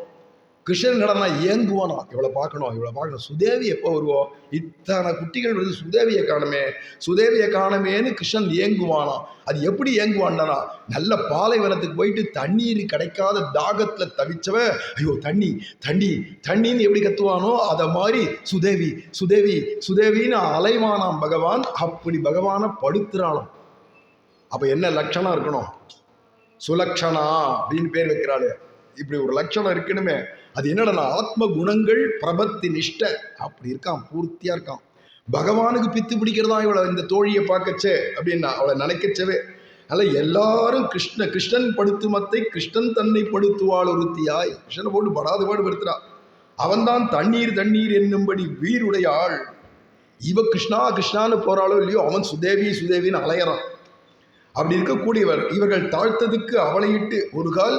Speaker 1: கிருஷ்ணன் நடனா ஏங்குவானா இவளை பார்க்கணும். சுதேவி எப்போ வருவோம்? இத்தனை குட்டிகள் வருது சுதேவியை காணமேன்னு கிருஷ்ணன் ஏங்குவானா. அது எப்படி ஏங்குவான்னா நல்ல பாலைவனத்துக்கு போயிட்டு தண்ணீர் கிடைக்காத தாகத்துல தவிச்சவ ஐயோ தண்ணி தண்ணி தண்ணின்னு எப்படி கத்துவானோ அதை மாதிரி சுதேவின்னு அலைவானாம் பகவான். அப்படி பகவானை படுத்துறாளாம். அப்ப என்ன லட்சணம் இருக்கணும்? சுலக்ஷணா அப்படின்னு பேர் வைக்கிறாள். இப்படி ஒரு லட்சணம் இருக்கணுமே. அது என்னடா ஆத்ம குணங்கள் பிரபத்தி நிஷ்ட அப்படி இருக்கான், பூர்த்தியா இருக்கான். பகவானுக்கு பித்து பிடிக்கிறதா இவளை இந்த தோழியை பார்க்கச்சே அப்படின்னா அவளை நினைக்கச்சவே. அதனால எல்லாரும் கிருஷ்ணன் படுத்துமத்தை கிருஷ்ணன் தன்னை படுத்துவாள் ஒருத்தியாய். கிருஷ்ணனை போட்டு படாத பாடு படுத்துறா. அவன்தான் தண்ணீர் தண்ணீர் என்னும்படி வீருடையாள். இவ கிருஷ்ணான்னு போறாளோ இல்லையோ அவன் சுதேவின்னு அலையறான். அப்படி இருக்கக்கூடியவர் இவர்கள் தாழ்த்ததுக்கு அவளையிட்டு ஒரு கால்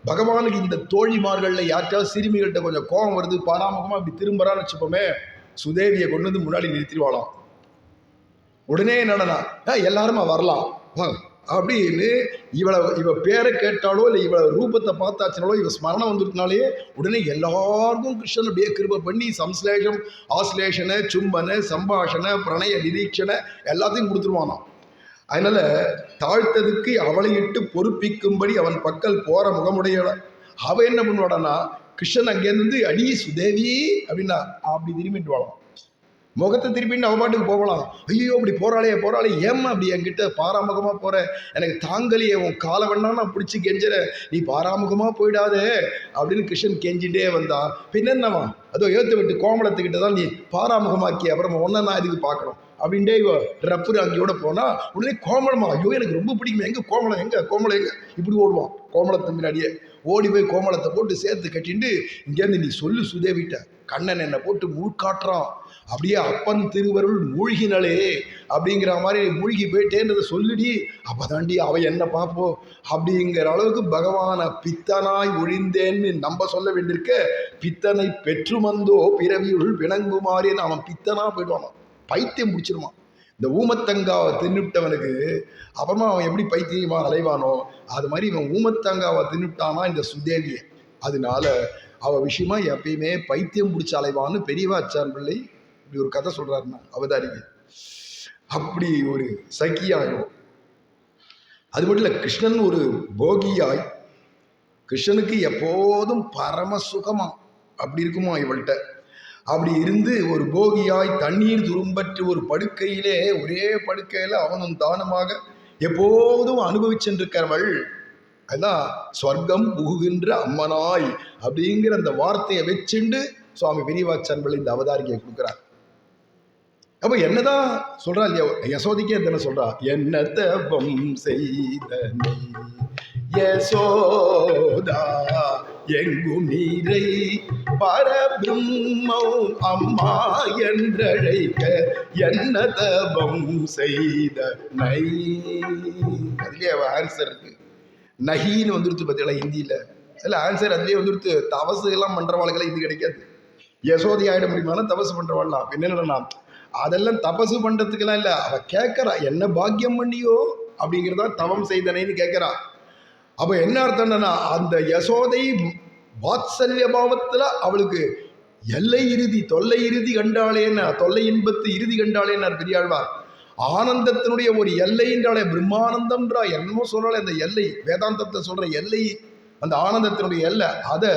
Speaker 1: பகவானுக்கு இந்த தோழிமார்கள்ல யாருக்காவது சிறுமிகள்கிட்ட கொஞ்சம் கோபம் வருது பாராமுகமா இப்படி திரும்பறான்னு வச்சுப்போமே, சுதேவியை கொண்டு வந்து முன்னாடி நிறுத்திடுவாளாம். உடனே என்னடனா எல்லாருமா வரலாம் அப்படின்னு இவ பேரை கேட்டாலோ இல்லை இவளை ரூபத்தை பார்த்தாச்சுனாலோ இவ ஸ்மரணம் வந்துருக்குனாலே உடனே எல்லாருக்கும் கிருஷ்ணன் அப்படியே கிருபை பண்ணி சம்ஸ்லேஷம் ஆஸ்லேஷனை சும்பனை சம்பாஷணை பிரணய நிரீட்சணை எல்லாத்தையும் கொடுத்துருவானாம். அதனால தாழ்த்ததுக்கு அவளை இட்டு பொறுப்பிக்கும்படி அவன் பக்கல் போற முகமுடைய அவ என்ன பண்ணுவாடனா கிருஷ்ணன் அங்கேருந்து அடி சுதேவி அப்படின்னா அப்படி திரும்பிட்டு வாழலாம். முகத்தை திருப்பின்னு அவ பாட்டுக்கு போகலாம். ஐயோ அப்படி போறாளே ஏம்மா அப்படி என்கிட்ட பாராமுகமாக போற, எனக்கு தாங்கலையே, உன் காலை வேணா நான் பிடிச்சி கெஞ்சுறேன், நீ பாராமுகமாக போயிடாதே அப்படின்னு கிருஷ்ணன் கெஞ்சிட்டே வந்தா. பின்னவா அதோ ஏற்று விட்டு கோமலத்துக்கிட்ட தான் நீ பாராமுகமாக்கி, அப்புறமா ஒன்றை நான் இதுக்கு பார்க்கணும் அப்படின்ட்டே இவ ரப்புரு அங்கேயோட போனா. உடனே கோமலமா, ஐயோ எனக்கு ரொம்ப பிடிக்குமே, எங்க கோமலம் எங்க இப்படி ஓடுவான். கோமலத்தை முன்னாடியே ஓடி போய் கோமலத்தை போட்டு சேர்த்து கட்டிட்டு, இங்கேருந்து நீ சொல்லு சுதேவிட்ட, கண்ணன் என்னை போட்டு மூழ்காட்டுறான், அப்படியே அப்பன் திருவருள் மூழ்கினளே அப்படிங்கிற மாதிரி மூழ்கி போயிட்டேன்றதை சொல்லிடி, அப்பதாண்டி அவ என்ன பார்ப்போம் அப்படிங்கிற அளவுக்கு பகவானை பித்தனாய் ஒழிந்தேன்னு நம்ம சொல்ல வேண்டியிருக்க. பித்தனை பெற்று வந்தோ பிறவியுள் விளங்குமாறேன்னு அவன் பித்தனா போயிடுவான், பைத்தியம் முடிச்சிருவான். இந்த ஊமத்தங்காவை தின்னுட்டவனுக்கு அப்புறமா அவன் எப்படி பைத்தியமா அலைவானோ அது மாதிரி இவன் ஊமத்தங்காவை தின்னுட்டானா இந்த சுதேவியை. அதனால அவ விஷயமா எப்பயுமே பைத்தியம் பிடிச்ச அலைவான்னு பெரியவாச்சான் பிள்ளை இப்படி ஒரு கதை சொல்றாருன்னா அவதாரிக்கு. அப்படி ஒரு சக்கியாயும் அது மட்டும் இல்லை, கிருஷ்ணன் ஒரு போகியாய், கிருஷ்ணனுக்கு எப்போதும் பரம சுகமா அப்படி இருக்குமா இவள்கிட்ட. அப்படி இருந்து ஒரு போகியாய் தண்ணீர் துரும்பற்று ஒரு படுக்கையிலே, ஒரே படுக்கையில் அவனும் தானுமாக எப்போதும் அனுபவிச்சென்றிருக்கிறவள். அதான் சொர்க்கம் புகுகின்ற அம்மனாய் அப்படிங்கிற அந்த வார்த்தையை வச்சுண்டு சுவாமி பெரியவாச்சான் இந்த அவதாரிக்கையை கொடுக்குறார். அப்ப என்னதான் சொல்றா இல்லையா, யசோதிக்கே என்ன சொல்றா, என்ன தபம் செய்தனை யசோதா எங்கும் நீரை பரபிரம்மம் அம்மா என்றழைக்க என்ன தபம் செய்த நை. அதுலயே ஆன்சர் இருக்கு, நகின்னு வந்துருச்சு பார்த்தீங்களா ஹிந்தியில. இல்ல ஆன்சர் அதுலயே வந்துருச்சு. தவசு எல்லாம் பண்றவாளுக்கெல்லாம் இது கிடைக்காது. யசோதி ஆயிட முடியுமானா தபசு பண்றவாள்லாம் என்னன்னா, அதெல்லாம் தபசு பண்றதுக்கெல்லாம் இல்லை, அவ கேட்கறா என்ன பாக்கியம் பண்ணியோ அப்படிங்கிறதா தவம் செய்தனைன்னு கேட்கறா. அப்ப என்ன அர்த்தம்னா, அந்த யசோதை வாத்சல்ய பாவத்துல அவளுக்கு எல்லை இறுதி தொல்லை இறுதி கண்டாளேன்னு, தொல்லை இன்பத்து இறுதி கண்டாளேன்னு பெரியாழ்வார். ஆனந்தத்தினுடைய ஒரு எல்லை என்றாலே பிரம்மானந்தம்ன்றா, என்னமோ சொல்றாள். அந்த எல்லை வேதாந்தத்தை சொல்ற எல்லை, அந்த ஆனந்தத்தினுடைய எல்லை, அதை